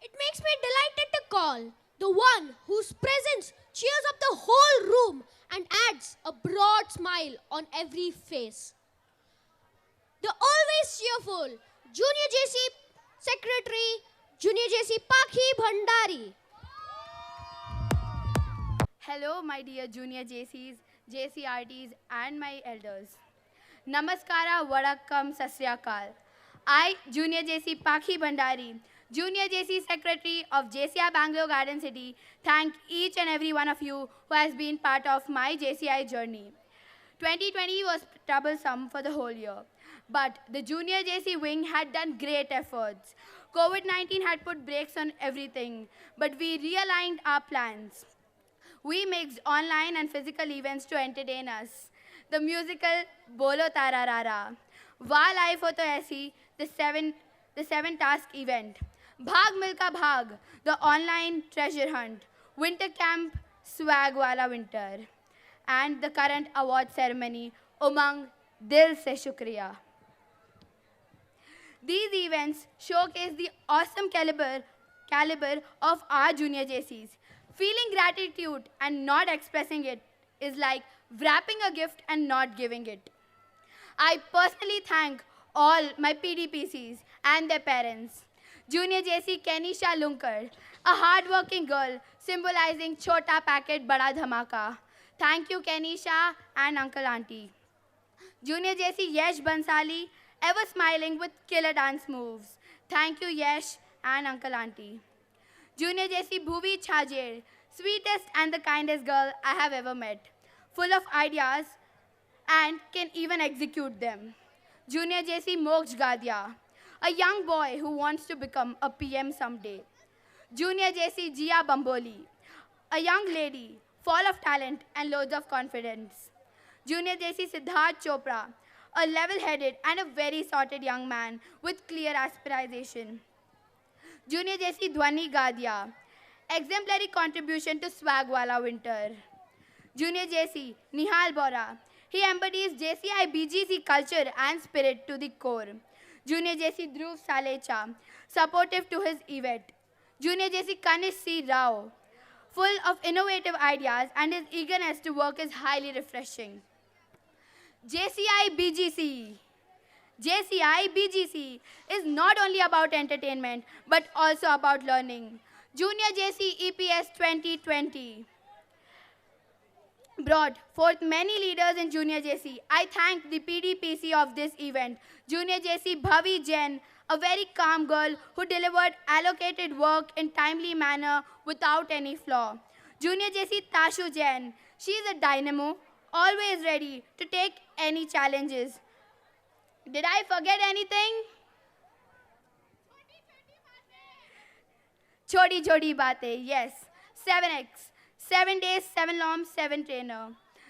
It makes me delighted to call the one whose presence cheers up the whole room and adds a broad smile on every face. The always cheerful Junior JC Secretary, Junior JC Pakhi Bhandari. Hello, my dear Junior JCs, JCRTs, and my elders. Namaskara, Vadakkam, Sasriyakal. I, Junior JC Pakhi Bhandari, Junior JC Secretary of JCI Bangalore Garden City, thank each and every one of you who has been part of my JCI journey. 2020 was troublesome for the whole year, but the Junior JC wing had done great efforts. COVID-19 had put brakes on everything, but we realigned our plans. We mixed online and physical events to entertain us. The musical Bolo Tara Rara, Wah Life Ho To Aisi, the seven task event, Bhag Milka Bhag, the online treasure hunt, Winter Camp Swag Wala Winter, and the current award ceremony, Umang Dil Se Shukriya. These events showcase the awesome caliber of our Junior JCs. Feeling gratitude and not expressing it is like wrapping a gift and not giving it. I personally thank all my PDPCs and their parents. Junior JC Kenisha Lunkar, a hardworking girl symbolizing Chota Packet Bada Dhamaka. Thank you, Kenisha and Uncle Auntie. Junior JC Yesh Bansali, ever smiling with killer dance moves. Thank you, Yesh and Uncle Auntie. Junior JC Bhuvi Chajer, sweetest and the kindest girl I have ever met. Full of ideas and can even execute them. Junior JC Moksh Gadia, a young boy who wants to become a PM someday. Junior JC Jia Bamboli, a young lady full of talent and loads of confidence. Junior JC Siddharth Chopra, a level-headed and a very sorted young man with clear aspiration. Junior JC Dhwani Gadia, exemplary contribution to Swagwala Winter. Junior JC Nihal Bora, he embodies JCI BGC culture and spirit to the core. Junior JC Dhruv Salecha, supportive to his event. Junior JC Kanish C. Rao, full of innovative ideas and his eagerness to work is highly refreshing. JCI BGC. JCI BGC is not only about entertainment, but also about learning. Junior JC EPS 2020 brought forth many leaders in Junior JC. I thank the PDPC of this event. Junior JC Bhavi Jain, a very calm girl who delivered allocated work in timely manner without any flaw. Junior JC Tashu Jain, she is a dynamo, always ready to take any challenges. Did I forget anything? Choti Choti Baate, yes. 7X, 7 days, 7 LOM, 7 trainer.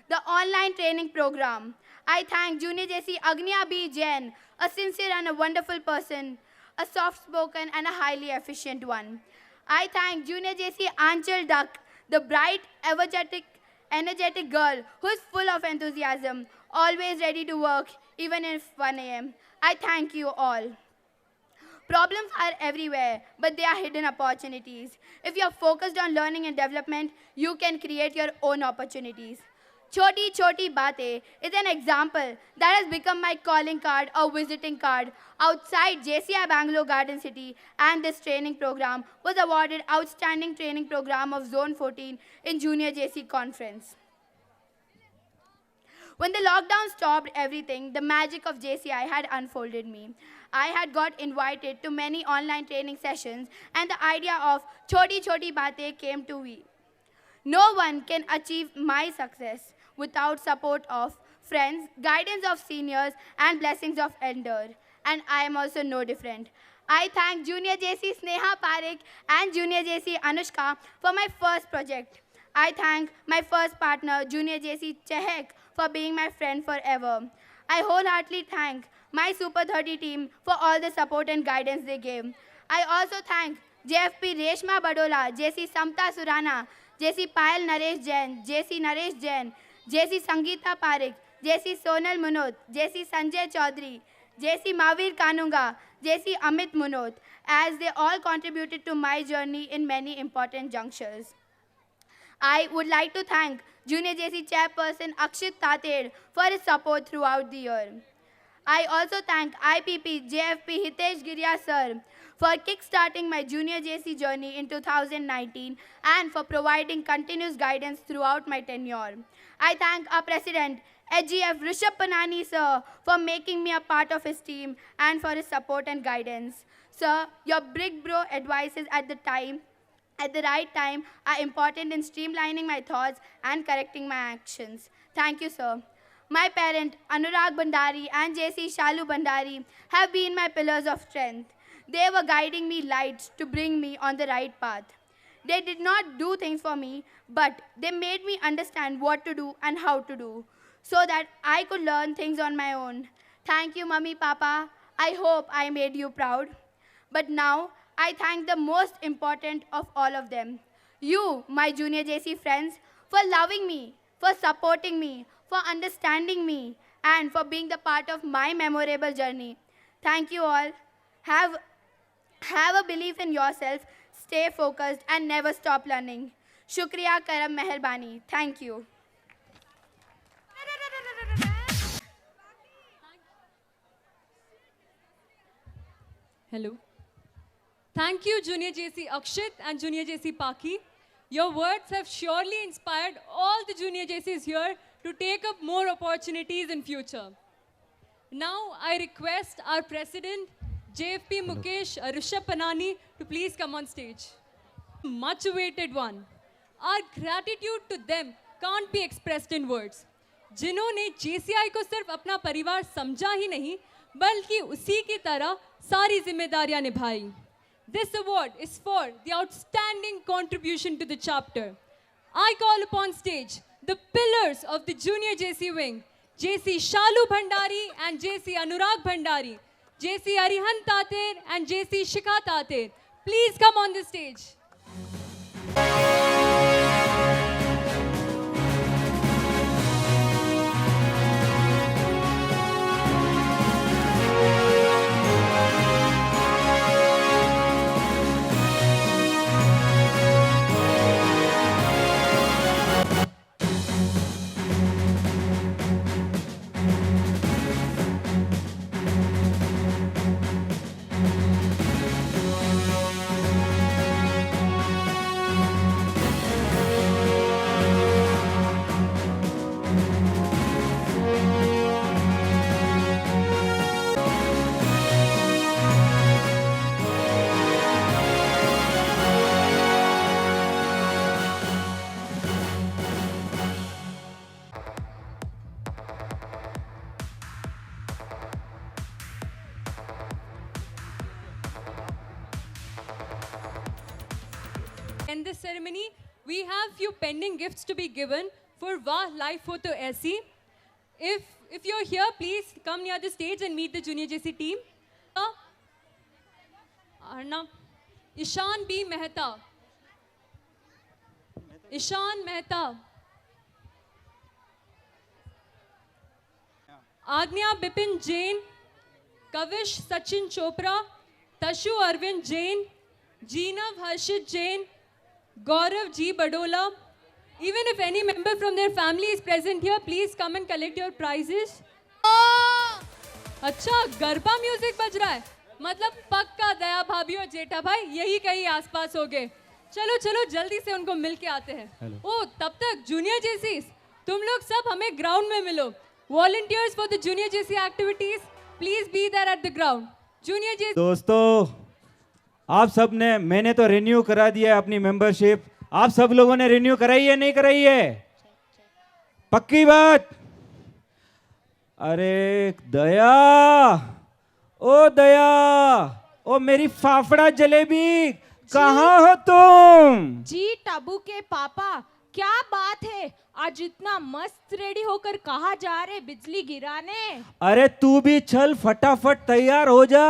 The online training program. I thank Junior JC Agnya B. Jain, a sincere and a wonderful person, a soft-spoken and a highly efficient one. I thank Junior JC Anchal Duck, the bright, energetic girl who is full of enthusiasm, always ready to work, even if 1 a.m. I thank you all. Problems are everywhere, but they are hidden opportunities. If you are focused on learning and development, you can create your own opportunities. Choti Choti Baate is an example that has become my calling card or visiting card outside JCI Bangalore Garden City, and this training program was awarded Outstanding Training Program of Zone 14 in Junior JC Conference. When the lockdown stopped everything, the magic of JCI had unfolded me. I had got invited to many online training sessions, and the idea of Choti Choti Baate came to me. No one can achieve my success without support of friends, guidance of seniors, and blessings of elder. And I am also no different. I thank Junior JC Sneha Parekh and Junior JC Anushka for my first project. I thank my first partner, Junior JC Chehek, for being my friend forever. I wholeheartedly thank my Super 30 team for all the support and guidance they gave. I also thank JFP Reshma Badola, JC Samta Surana, JC Payal Naresh Jain, JC Naresh Jain, JC Sangeeta Parekh, JC Sonal Munot, JC Sanjay Chaudhary, JC Mavir Kanunga, JC Amit Munot, as they all contributed to my journey in many important junctures. I would like to thank Junior JC Chairperson Akshit Tater for his support throughout the year. I also thank IPP JFP Hitesh Giriya sir for kickstarting my Junior JC journey in 2019 and for providing continuous guidance throughout my tenure. I thank our President HGF Rishabh Panani sir for making me a part of his team and for his support and guidance. Sir, your big bro advices at the right time are important in streamlining my thoughts and correcting my actions. Thank you, sir. My parent, Anurag Bhandari and JC Shalu Bhandari, have been my pillars of strength. They were guiding me lights to bring me on the right path. They did not do things for me, but they made me understand what to do and how to do, so that I could learn things on my own. Thank you, Mummy, Papa. I hope I made you proud. But now, I thank the most important of all of them. You, my Junior JC friends, for loving me, for supporting me, for understanding me, and for being the part of my memorable journey. Thank you all. Have a belief in yourself, stay focused, and never stop learning. Shukriya, Karam, Meherbani. Thank you. Hello. Thank you, Junior JC Akshit and Junior JC Paki. Your words have surely inspired all the Junior JCs here to take up more opportunities in future. Now, I request our President, JFP Mukesh Rishabh Panani, to please come on stage. Much awaited one. Our gratitude to them can't be expressed in words. जिन्होंने JCI को सिर्फ अपना परिवार समझा ही नहीं, बल्कि उसी की तरह सारी जिम्मेदारियां निभाई. This award is for the outstanding contribution to the chapter. I call upon stage the pillars of the Junior JC wing, JC Shalu Bhandari and JC Anurag Bhandari, JC Arihan Tater and JC Shikha Tater. Please come on the stage. In this ceremony, we have few pending gifts to be given for Wah Live Photo SC. If you're here, please come near the stage and meet the Junior JC team. Arna, Ishan B. Mehta. Ishan Mehta. Agnya Bipin Jain. Kavish Sachin Chopra. Tashu Arvind Jain. Jeenav Harshit Jain. Gaurav G. Badola. Even if any member from their family is present here, please come and collect your prizes. अच्छा garba music बज रहा है, मतलब पक्का दया भाभी और जेठा भाई यही कहीं आसपास हो गए. चलो चलो जल्दी से उनको मिल के आते हैं. ओ तब तक जूनियर जेसीस तुम लोग सब हमें ग्राउंड में मिलो. Volunteers for the junior JC activities please be there at the ground. Junior JC दोस्तों, आप सब ने, मैंने तो रिन्यू करा दिया है अपनी मेंबरशिप. आप सब लोगों ने रिन्यू कराई है नहीं कराई है? पक्की बात? अरे दया, ओ दया, ओ मेरी फाफड़ा जलेबी, कहाँ हो तुम? जी टाबू के पापा, क्या बात है, आज इतना मस्त रेडी होकर कहाँ जा रहे बिजली गिराने? अरे तू भी चल, फटाफट तैयार हो जा.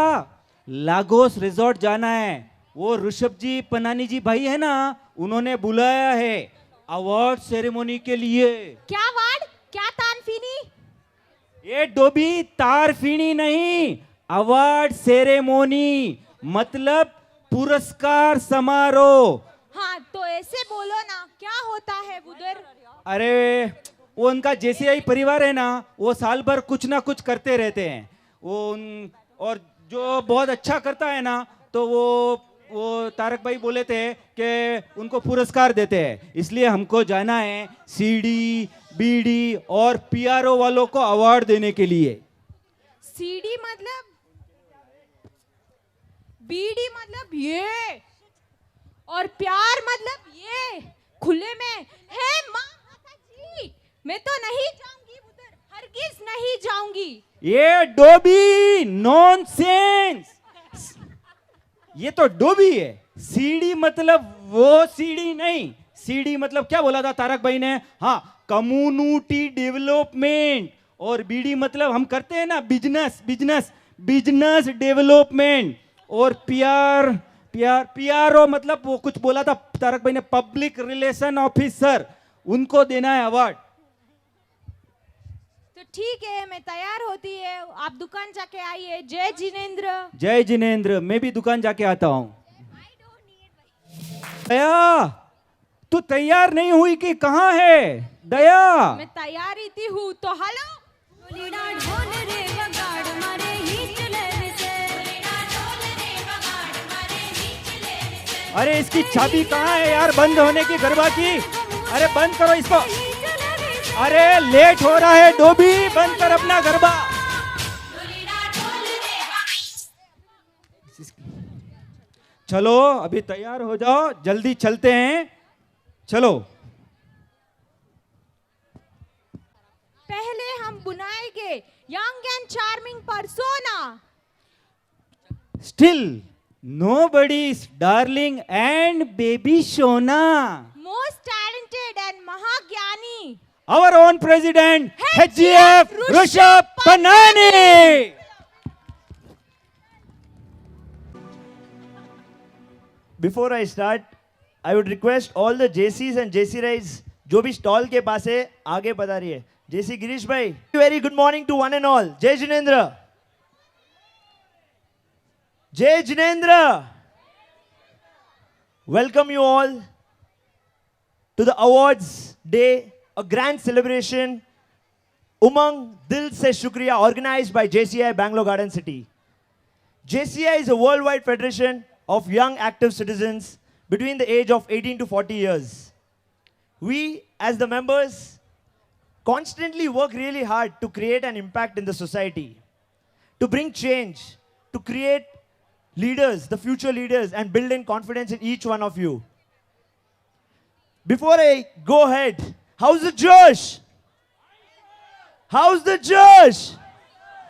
लागोस रिजॉर्ट जाना है. वो ऋषभ जी पनानी जी भाई है ना, उन्होंने बुलाया है. अवार्ड सेरेमनी के लिए। क्या वार्ड, क्या तानफीनी? ये डोबी तारफीनी नहीं, अवार्ड सेरेमनी मतलब पुरस्कार समारोह। हाँ तो ऐसे बोलो ना, क्या होता है उधर? अरे वो उनका जेसीआई परिवार है ना, वो साल भर कुछ ना कुछ करते रहते हैं। और जो बहुत अच्छा करता है ना, तो वो तारक भाई बोले थे कि उनको पुरस्कार देते हैं। इसलिए हमको जाना है सीडी, बीडी और पीआरओ वालों को अवार्ड देने के लिए। सीडी मतलब, बीडी मतलब ये, और प्यार मतलब ये खुले में है। माँ जी, मैं तो नहीं जाऊंगी उधर, हरगिज नहीं जाऊंगी। ये डोबी नॉनसेंस, ये तो डोबी है। सीडी मतलब वो सीडी नहीं, सीडी मतलब क्या बोला था तारक भाई ने? हाँ, कम्युनिटी डेवलपमेंट। और बीडी मतलब हम करते हैं ना बिजनेस, बिजनेस डेवलपमेंट। और पीआरओ मतलब वो कुछ बोला था तारक भाई ने, पब्लिक रिलेशन ऑफिसर, उनको देना है अवार्ड। तो ठीक है, मैं तैयार होती है, आप दुकान जाके आइए। जय जिनेंद्र। जय जिनेंद्र। मैं भी दुकान जाके आता हूँ। दया, तू तैयार नहीं हुई कि कहाँ है? दया, मैं तैयार ही थी हूँ, तो हेलो। अरे इसकी चाबी कहाँ है यार, बंद होने की गरबा की? अरे बंद करो इसको। अरे लेट हो रहा है डोबी, बंद कर अपना गरबा। चलो अभी तैयार हो जाओ, जल्दी चलते हैं, चलो। पहले हम बुनाएंगे young and charming persona. Still nobody's darling and baby Shona. Most talented and Mahagyani. Our own president, HGF Rishabh Panani. Before I start, I would request all the JCs and JC Rais जो भी stall के पास है आगे बता रही है। JC Girish भाई, very good morning to one and all. जय Jinendra. Jai Jinendra. Welcome you all to the awards day, a grand celebration, Umang Dil Se Shukriya, organized by JCI Bangalore Garden City. JCI is a worldwide federation of young active citizens between the age of 18 to 40 years. We, as the members, constantly work really hard to create an impact in the society, to bring change, to create leaders, the future leaders, and build in confidence in each one of you. Before I go ahead, how's the Josh? How's the Josh?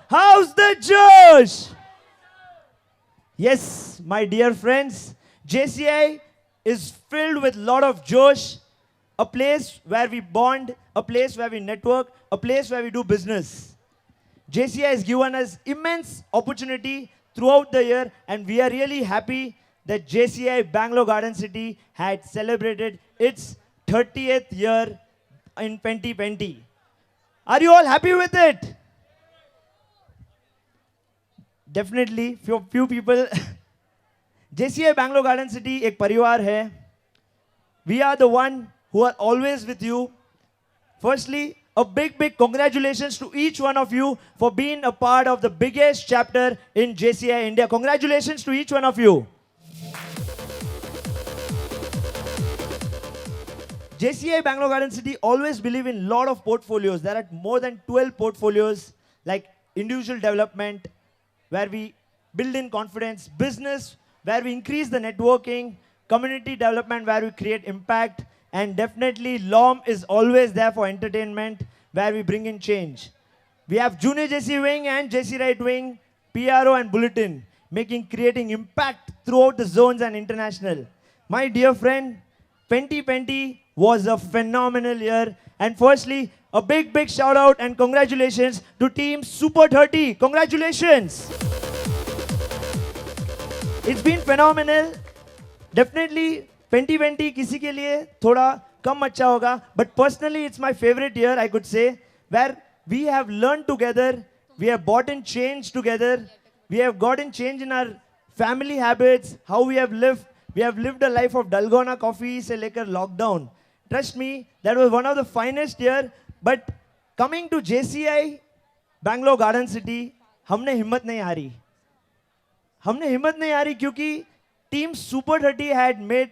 How's the Josh? Yes, my dear friends, JCI is filled with a lot of Josh, a place where we bond, a place where we network, a place where we do business. JCI has given us immense opportunity throughout the year, and we are really happy that JCI Bangalore Garden City had celebrated its 30th year in 2020. Are you all happy with it? Definitely, few people. JCI Bangalore Garden City एक परिवार है. We are the one who are always with you. Firstly, a big congratulations to each one of you for being a part of the biggest chapter in JCI India. Congratulations to each one of you. JCI Bangalore Garden City always believe in lot of portfolios. There are more than 12 portfolios like individual development, where we build in confidence, business, where we increase the networking, community development, where we create impact, and definitely LOM is always there for entertainment, where we bring in change. We have Junior JC Wing and JC Right Wing, PRO and Bulletin, creating impact throughout the zones and international. My dear friend, 2020 was a phenomenal year. And firstly, a big shout out and congratulations to Team Super 30. Congratulations. It's been phenomenal. Definitely 2020 किसी के लिए थोड़ा कम अच्छा होगा. But personally, it's my favorite year, I could say, where we have learned together, we have bought in change together, we have gotten change in our family habits, how we have lived. We have lived a life of Dalgona coffee se lekar lockdown. Trust me, that was one of the finest year. But coming to JCI, Bangalore Garden City, हमने हिम्मत नहीं हारी. हमने हिम्मत नहीं हारी क्योंकि Team Super 30 had made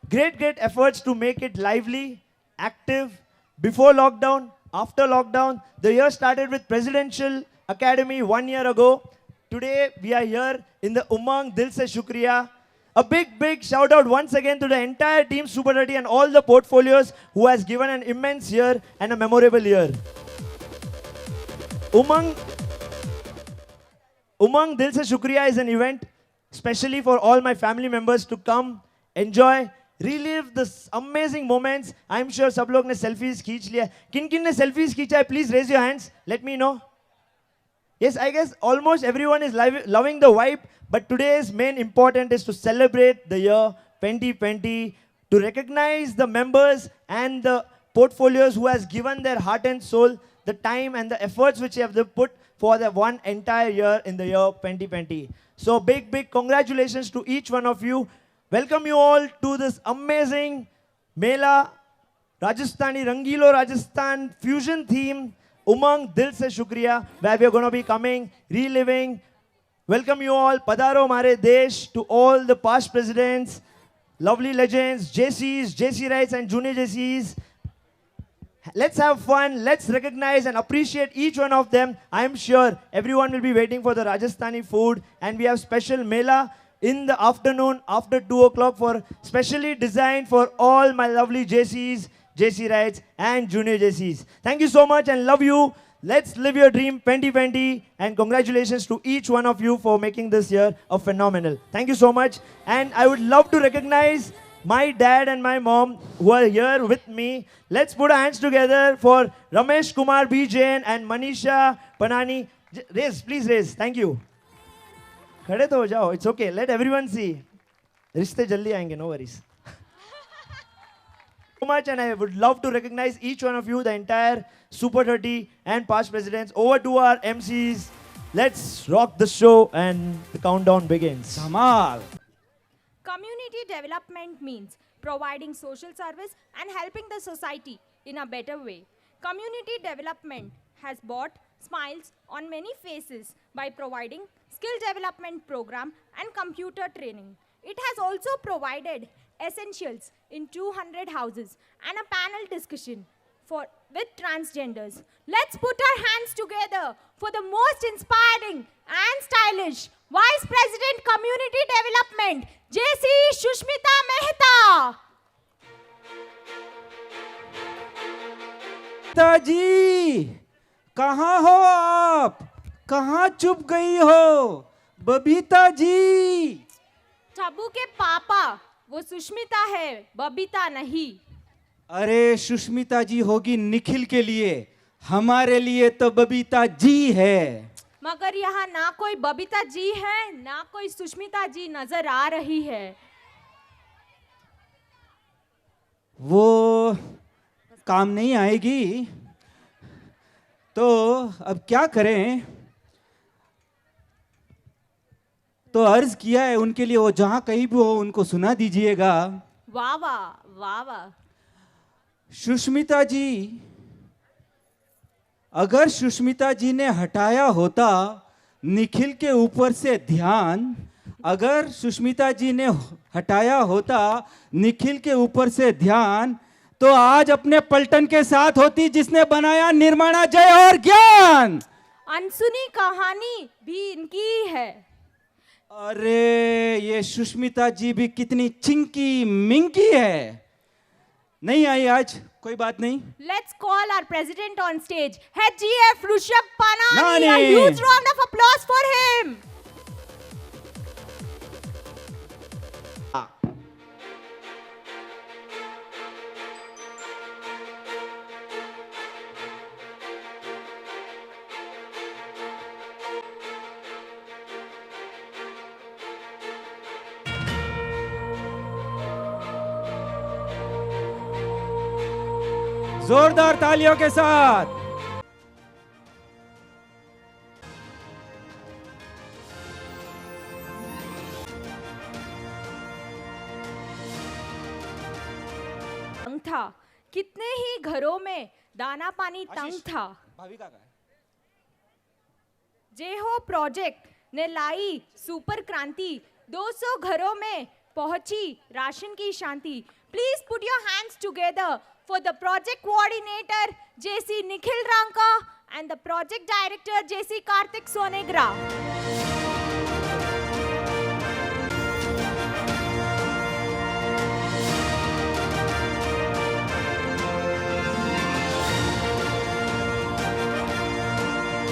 great efforts to make it lively, active, before lockdown, after lockdown. The year started with Presidential Academy 1 year ago. Today we are here in the Umang Dil Se Shukriya. A big shout out once again to the entire Team Super 30 and all the portfolios who has given an immense year and a memorable year. Umang Dil Se Shukriya is an event especially for all my family members to come, enjoy, relive this amazing moments. I'm sure सब लोग ने selfies खींच लिया. किन ने selfies खींचा है? Please raise your hands. Let me know. Yes, I guess almost everyone is loving the vibe. But today's main important is to celebrate the year 2020, to recognize the members and the portfolios who has given their heart and soul, the time and the efforts which they have put for the one entire year in the year 2020. So big congratulations to each one of you. Welcome you all to this amazing Mela, Rajasthani, Rangilo Rajasthan fusion theme, Umang Dil Se Shukriya, where we are going to be coming, reliving. Welcome you all, Padaro Mare Desh, to all the past presidents, lovely legends, JCs, JC Rights and Junior JCs. Let's have fun, let's recognize and appreciate each one of them. I am sure everyone will be waiting for the Rajasthani food, and we have special Mela in the afternoon after 2 o'clock for specially designed for all my lovely JCs, JC Rights and Junior JCs. Thank you so much and love you. Let's live your dream 2020, and congratulations to each one of you for making this year a phenomenal. Thank you so much. And I would love to recognize my dad and my mom who are here with me. Let's put our hands together for Ramesh Kumar B. Jain and Manisha Panani. Raise, please raise. Thank you. खड़े तो हो जाओ. It's okay. Let everyone see. रिश्ते जल्दी आएंगे. No worries. So much, and I would love to recognize each one of you, the entire Super 30 and past presidents. Over to our MCs. Let's rock the show, and the countdown begins. Kamal. Community development means providing social service and helping the society in a better way. Community development has brought smiles on many faces by providing skill development program and computer training. It has also provided essentials in 200 houses and a panel discussion with transgenders. Let's put our hands together for the most inspiring and stylish Vice President Community Development, JC Shushmita Mehta. पिताजी, कहाँ हो आप? कहाँ छुप गई हो? बबीता जी. टबू के पापा, वो सुष्मिता है, बबीता नहीं. अरे सुष्मिता जी होगी निखिल के लिए, हमारे लिए तो बबीता जी है. मगर यहाँ ना कोई बबीता जी है, ना कोई सुष्मिता जी नजर आ रही है. वो काम नहीं आएगी, तो अब क्या करें? तो अर्ज किया है उनके लिए, वो जहां कहीं भी हो उनको सुना दीजिएगा. वाह वाह वाह वाह. सुष्मिता जी, अगर सुष्मिता जी ने हटाया होता निखिल के ऊपर से ध्यान, अगर सुष्मिता जी ने हटाया होता निखिल के ऊपर से ध्यान, तो आज अपने पलटन के साथ होती जिसने बनाया निर्माणा जय और ज्ञान. अनसुनी कहानी भी इनकी है. अरे ये सुष्मिता जी भी कितनी चिंकी मिंकी है. नहीं आई आज, कोई बात नहीं. Let's call our president on stage, Head GF Rushabh Panani. Nani. A huge round of applause for him. जोरदार तालियों के साथ। तंग था, कितने ही घरों में दाना पानी तंग था। भाभी का है? जे हो प्रोजेक्ट ने लाई सुपर क्रांति, 200 घरों में पहुंची राशन की शांति। Please put your hands together for the project coordinator JC Nikhil Ranka and the project director JC Kartik Sonegra.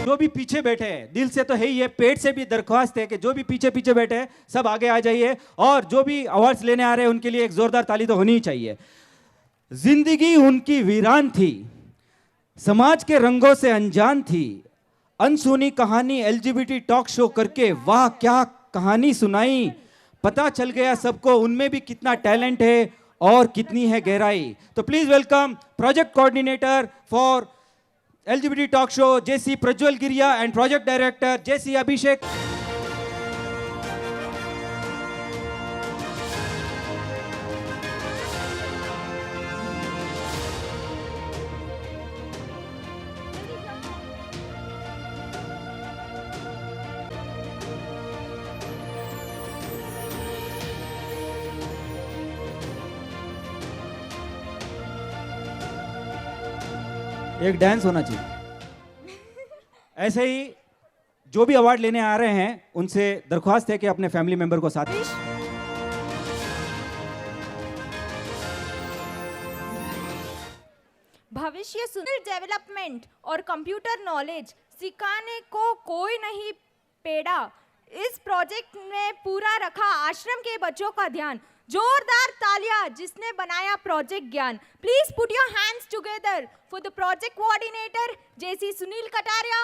जो भी पीछे बैठे हैं, दिल से तो है ही है, पेट से भी दरख्वास्त है कि जो भी पीछे पीछे बैठे हैं सब आगे आ जाइए, और जो भी अवार्ड्स लेने आ रहे हैं उनके लिए एक जोरदार ताली तो होनी ही चाहिए। जिंदगी उनकी वीरान थी, समाज के रंगों से अनजान थी, अनसुनी कहानी एलजीबीटी टॉक शो करके वाह क्या कहानी सुनाई। पता चल गया सबको उनमें भी कितना टैलेंट है और कितनी है गहराई। तो please welcome project coordinator for LGBT Talk Show, JC Prajwal Giriya, and Project Director, JC Abhishek. एक डांस होना चाहिए। ऐसे ही जो भी अवार्ड लेने आ रहे हैं उनसे दरख्वास्त है कि अपने फैमिली मेंबर को साथ। भविष्य सुंदर डेवलपमेंट और कंप्यूटर नॉलेज सिखाने को कोई नहीं पेड़ा। इस प्रोजेक्ट ने पूरा रखा आश्रम के बच्चों का ध्यान। जोरदार तालियां जिसने बनाया project Gyan. Please put your hands together for the project coordinator JC Sunil Kataria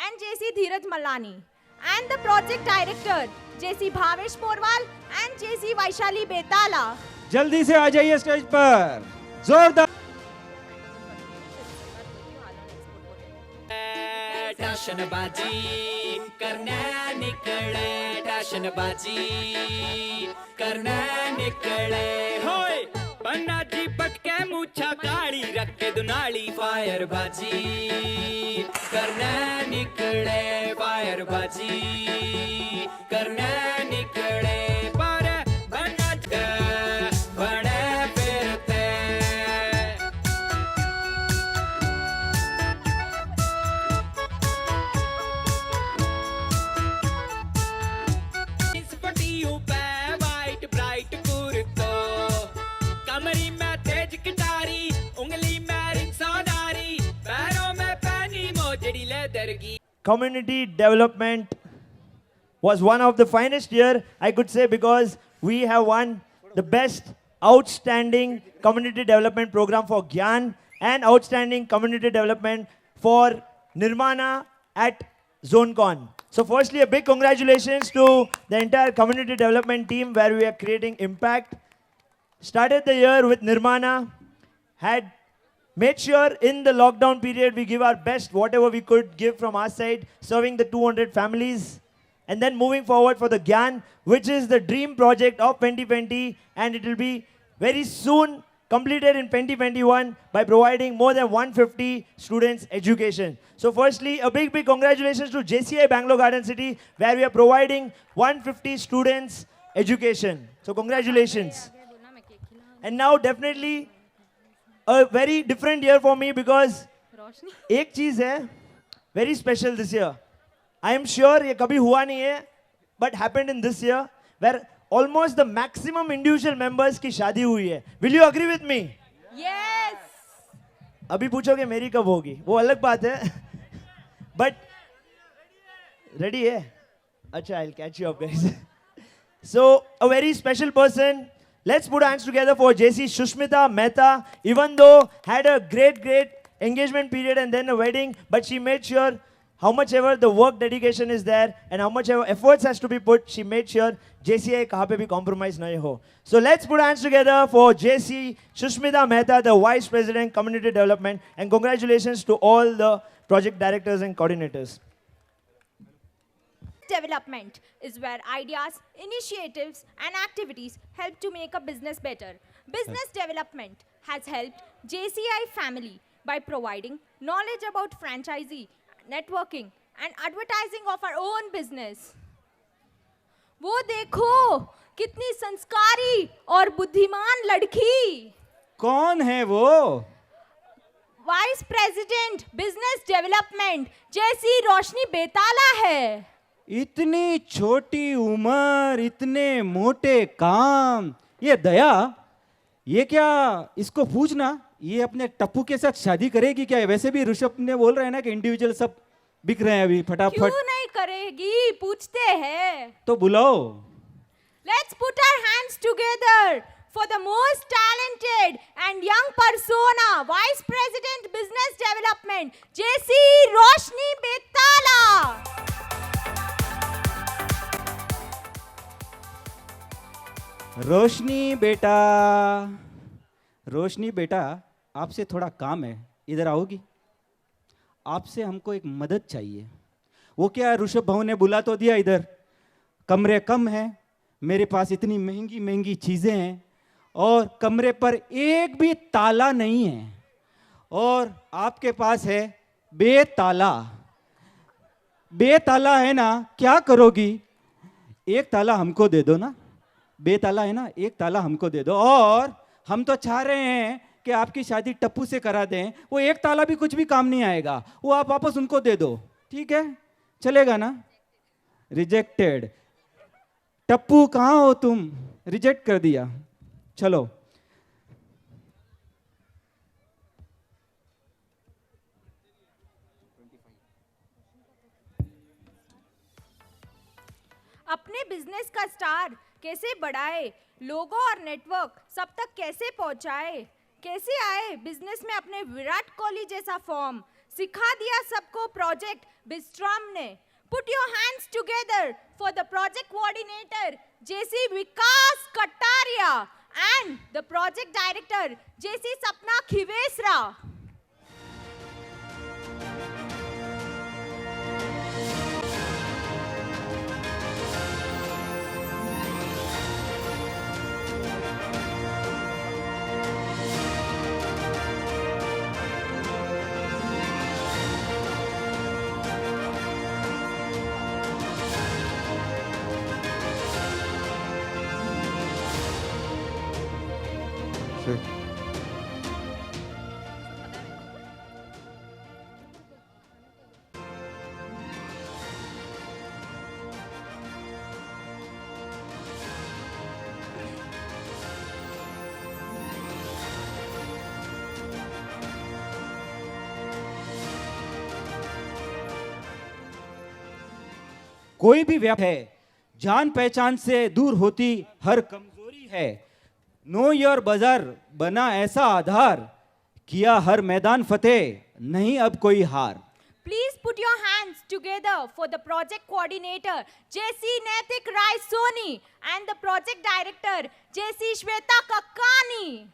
and JC Dheeraj Mallani and the project director JC Bhavesh Porwal and JC Vaishali Betala. जल्दी से आ जाइए स्टेज पर। जोरदार टशनबाजी करने निकले, टशनबाजी करने निकले, होय पन्ना जी पटके मूछा काली रख के दुनाली, फायर बाजी करने निकले, फायर बाजी करने निकले, पर बना बड़े फिरते। इस पटियों पे वाइट ब्राइट कुर्तो, कमरी में तेज कटारी, उंगली में रिंग सोनारी, पैरों में पहनी मोजड़ी लेदर की। Community development was one of the finest year, I could say, because we have won the best outstanding community development program for Gyan and outstanding community development for Nirmana at ZoneCon. So firstly, a big congratulations to the entire community development team where we are creating impact. Started the year with Nirmana, had made sure in the lockdown period we give our best, whatever we could give from our side, serving the 200 families. And then moving forward for the Gyan, which is the dream project of 2020, and it will be very soon completed in 2021 by providing more than 150 students education. So firstly, a big congratulations to JCI Bangalore Garden City, where we are providing 150 students education. So congratulations. And now definitely a very different year for me, because एक चीज है very special this year. I am sure ये कभी हुआ नहीं है, but happened in this year, where almost the maximum individual members की शादी हुई है. Will you agree with me? Yes. अभी पूछोगे मेरी कब होगी, वो अलग बात है. But ready है? अच्छा, I'll catch you up, guys. So a very special person. Let's put hands together for JC Shushmita Mehta. Even though had a great engagement period and then a wedding, but she made sure how much ever the work dedication is there and how much ever efforts has to be put, she made sure JCI kahan pe bhi compromise nahi ho. So let's put hands together for JC Shushmita Mehta, the Vice President, Community Development, and congratulations to all the project directors and coordinators. Development is where ideas, initiatives, and activities help to make a business better. Business development has helped JCI family by providing knowledge about franchisee, networking, and advertising of our own business. वो देखो कितनी संस्कारी और बुद्धिमान लड़की. कौन है वो? वाइस प्रेसिडेंट बिजनेस डेवलपमेंट जैसी रोशनी बेताला है. इतनी छोटी उम्र, इतने मोटे काम. ये दया, ये क्या, इसको पूछना, ये अपने टप्पू के साथ शादी करेगी क्या? वैसे भी ऋषभ ने बोल रहे हैं ना कि इंडिविजुअल सब बिक रहे हैं अभी फटाफट. क्यों नहीं करेगी, पूछते हैं. तो बुलाओ. Let's put our hands together for the most talented and young persona, Vice President Business Development, JC Roshni Betala. रोशनी बेटा, रोशनी बेटा, आपसे थोड़ा काम है, इधर आओगी? आपसे हमको एक मदद चाहिए. वो क्या, ऋषभ भाऊ ने बुला तो दिया इधर, कमरे कम हैं, मेरे पास इतनी महंगी महंगी चीज़ें हैं और कमरे पर एक भी ताला नहीं है और आपके पास है बेताला. बेताला है ना, क्या करोगी? एक ताला हमको दे दो ना. बेताला है ना, एक ताला हमको दे दो. और हम तो चाह रहे हैं कि आपकी शादी टप्पू से करा दें. वो एक ताला भी कुछ भी काम नहीं आएगा, वो आप वापस उनको दे दो. ठीक है, चलेगा ना? रिजेक्टेड. टप्पू कहाँ हो तुम? रिजेक्ट कर दिया. चलो. अपने बिजनेस का स्टार कैसे बढ़ाए, लोगो और नेटवर्क सब तक कैसे पहुंचाए, कैसे आए बिजनेस में अपने विराट कोहली जैसा फॉर्म, सिखा दिया सबको प्रोजेक्ट बिस्ट्रॉम ने. Put your hands together for the project coordinator JC Vikas Kataria and the project director JC Sapna Khivesra. कोई भी व्यापार है, जान पहचान से दूर होती हर कमजोरी है. नो योर बाजार बना ऐसा आधार, किया हर मैदान फतेह, नहीं अब कोई हार. Please put your hands together for the project coordinator JC Naitik Rai Soni and the project director JC Shweta Kakkani.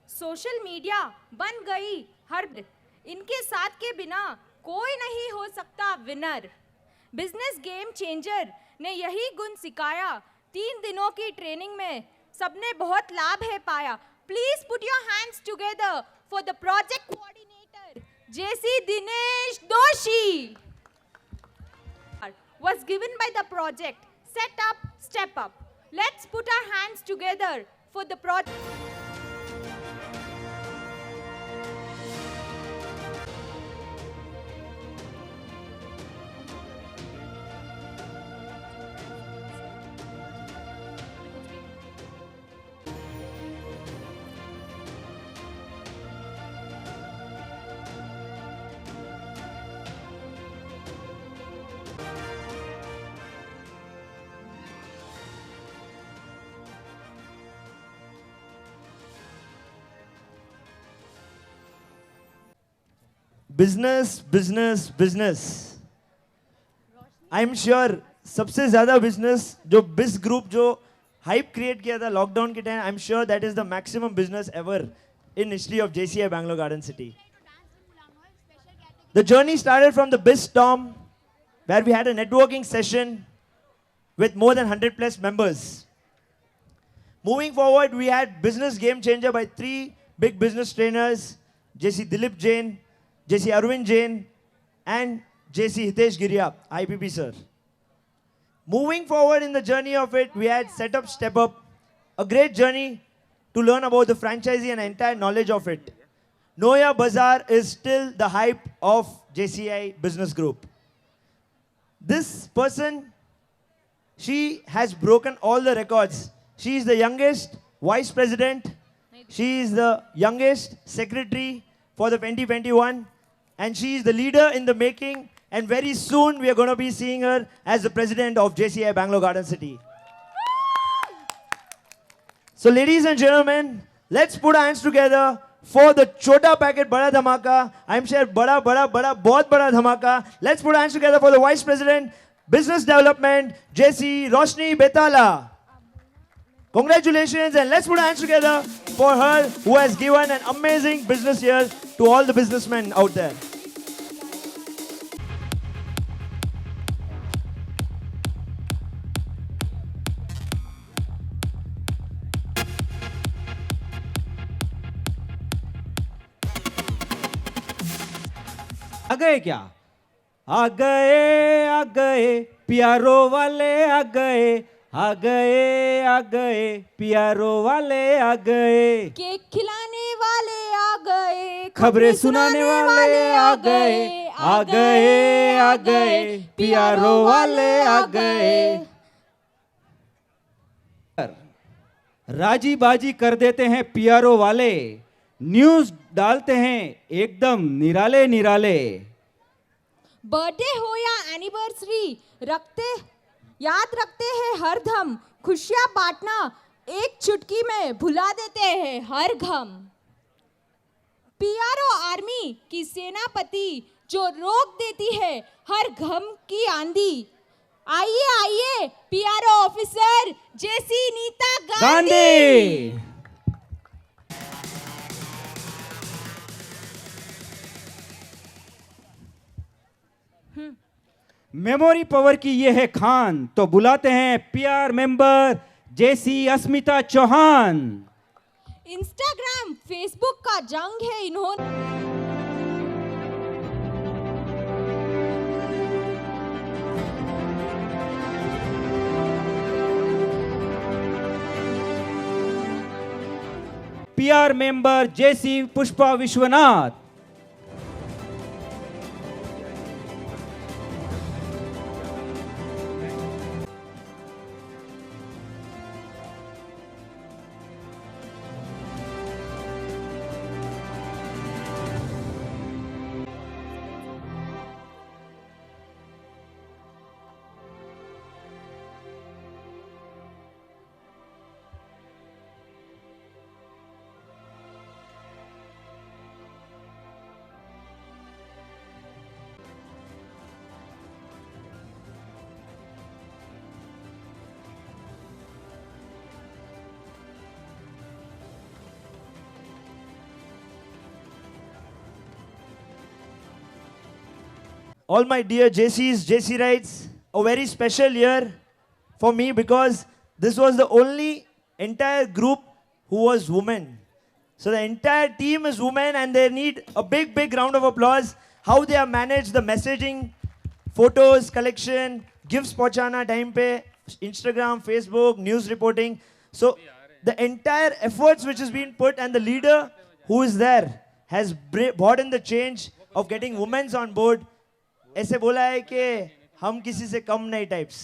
Social media बन गई हर, इनके साथ के बिना कोई नहीं हो सकता विनर. बिजनेस गेम चेंजर ने यही गुण सिखाया. 3 दिनों की ट्रेनिंग में सबने बहुत लाभ है पाया. Please put your hands together for the project coordinator JC Dinesh Doshi. was given by the project Set Up, Step Up. Let's put our hands together for the project. Business business business I am sure सबसे ज्यादा business जो बिज group जो hype create किया था lockdown के time, I am sure that is the maximum business ever in history of JCI Bangalore Garden City. The journey started from the BizStorm, where we had a networking session with more than 100 plus members. Moving forward, we had business game changer by 3 big business trainers, JC Dilip Jain, JC Arvind Jain, and JC Hitesh Giriya, IPP sir. Moving forward in the journey of it, we had Set Up, Step Up, a great journey to learn about the franchisee and entire knowledge of it. Noya Bazaar is still the hype of JCI Business Group. This person, she has broken all the records. She is the youngest vice president. She is the youngest secretary for the 2021. And she is the leader in the making. And very soon we are going to be seeing her as the president of JCI Bangalore Garden City. So ladies and gentlemen, let's put our hands together for the Chota Packet Bada Dhamaka. I'm sure Bada Bahut Bada Dhamaka. Let's put our hands together for the Vice President, Business Development, JC Roshni Betala. Congratulations, and let's put our hands together for her who has given an amazing business year to all the businessmen out there. आ गए क्या? आ गए प्यारो वाले आ गए प्यारो वाले आ गए, cake खिलाने वाले आ गए, खबरें सुनाने वाले आ गए प्यारो वाले आ गए। राजी बाजी कर देते हैं प्यारो वाले, न्यूज डालते हैं एकदम निराले निराले। बर्थडे हो या एनिवर्सरी याद रखते हैं हर दम, खुशियां बांटना एक चुटकी में भुला देते हैं हर गम। PRO आर्मी की सेनापति जो रोक देती है हर गम की आंधी। आइए PRO officer JC Neeta Gandhi. Memory power की ये है खान, तो बुलाते हैं PR member JC Asmita Chauhan. Instagram Facebook का जंग है इन्होंने। PR member JC Pushpa Vishwanath. All my dear JCs, JC Rights, a very special year for me because this was the only entire group who was women. So the entire team is women and they need a big round of applause. How they have managed the messaging, photos, collection, gifts पहुंचाना time पे, Instagram, Facebook, news reporting. So the entire efforts which has been put, and the leader who is there has brought in the change of getting women on board. ऐसे बोला है कि हम किसी से कम नहीं types.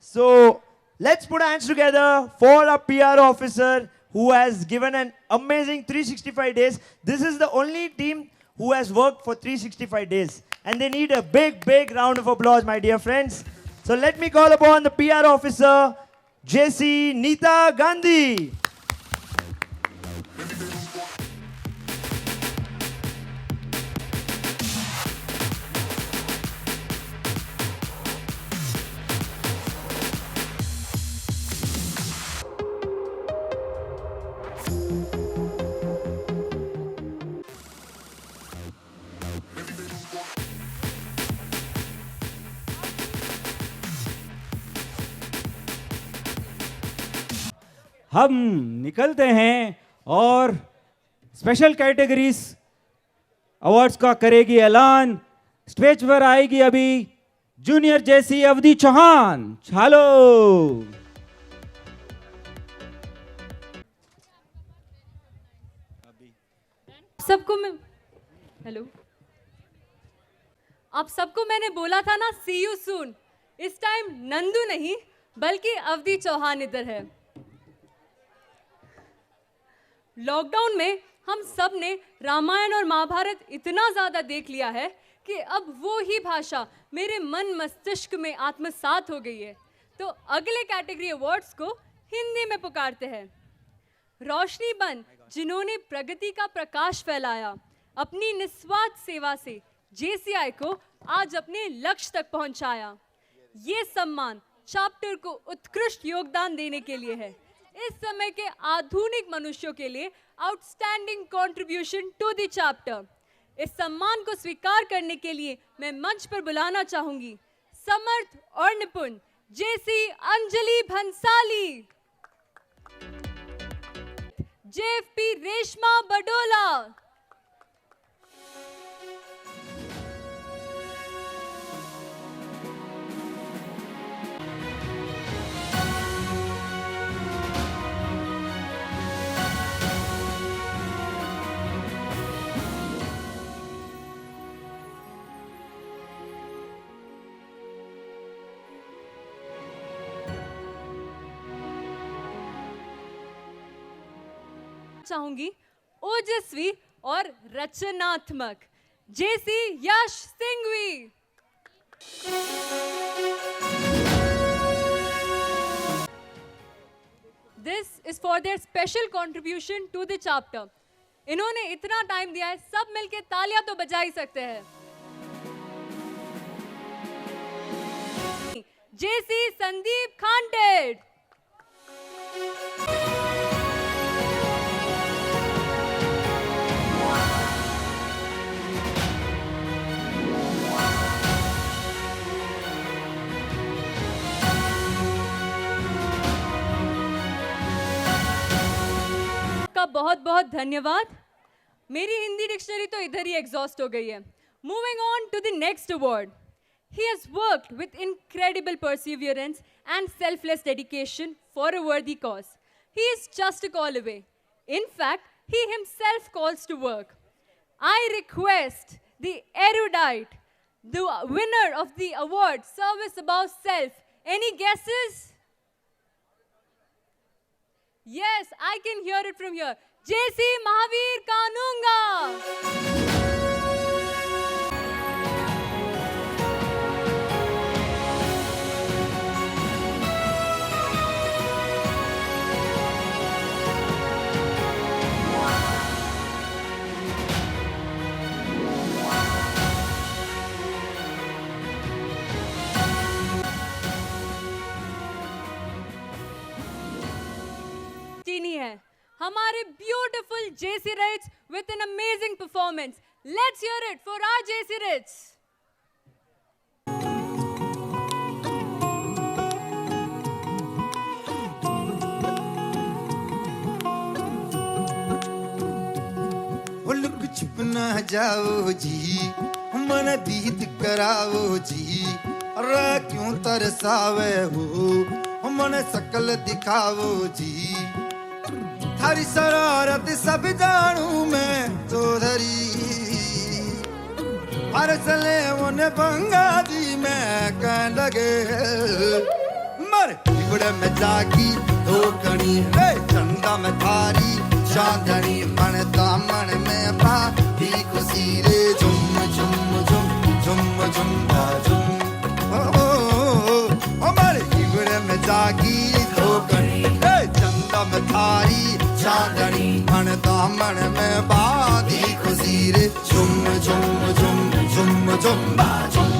So let's put our hands together for our PR officer who has given an amazing 365 days. This is the only team who has worked for 365 days. And they need a big, big round of applause, my dear friends. So let me call upon the PR officer, JC Neeta Gandhi. हम निकलते हैं और special categories awards का करेगी ऐलान। Stage पर आएगी अभी जूनियर जेसी अवधि चौहान। हेलो सबको मैं हेलो आप सबको मैंने बोला था ना, सी यू सून। इस टाइम नंदू नहीं बल्कि अवधि चौहान इधर है। लॉकडाउन में हम सब ने रामायण और महाभारत इतना ज़्यादा देख लिया है कि अब वो ही भाषा मेरे मन मस्तिष्क में आत्मसात हो गई है। तो अगले कैटेगरी अवार्ड्स को हिंदी में पुकारते हैं। रोशनी बन जिन्होंने प्रगति का प्रकाश फैलाया, अपनी निस्वार्थ सेवा से जेसीआई को आज अपने लक्ष्य तक पहुंचाया। ये सम्मान चैप्टर को उत्कृष्ट योगदान देने के लिए है। इस समय के आधुनिक मनुष्यों के लिए outstanding contribution to the chapter. इस सम्मान को स्वीकार करने के लिए मैं मंच पर बुलाना चाहूंगी समर्थ और निपुण जेसी अंजलि भंसाली, जेएफपी रेशमा बडोला, चाहूंगी ओजस्वी और रचनात्मक JC Yash Singhvi. This is for their special contribution to the chapter. इन्होंने इतना टाइम दिया है, सब मिलके तालियां तो बजा ही सकते हैं। जेसी संदीप खांटेड, का बहुत बहुत धन्यवाद। मेरी हिंदी डिक्शनरी तो इधर ही एग्जॉस्ट हो गई है। Moving on to the next award. He has worked with incredible perseverance and selfless dedication for a worthy cause. He is just a call away. In fact, he himself calls to work. I request the erudite, the winner of the award, Service Above Self. Any guesses? Yes, I can hear it from here. JC Mahavir Kanunga. है हमारे beautiful JC रिट्स with an amazing performance. Let's hear it for our JC Rich. Look छुप ना जाओ जी, मन दीद कराओ जी, क्यों तरसावे हो मन सकल दिखावो जी थारी शरारत सब जानू मैं चौधरी अरसले उन्हें बंगा दी मैं कह लगे मर इबड़े में जागी दो कणी रे चंदा में थारी चांदनी मन दामन में बाती खुशी रे झुम झुम झुम झुम झुम झुम ओ मर इबड़े में जागी दो कणी रे चंदा में थारी चांदनी मन दामन में बाती खुशी रे झुम झुम झुम झुम झुम झुम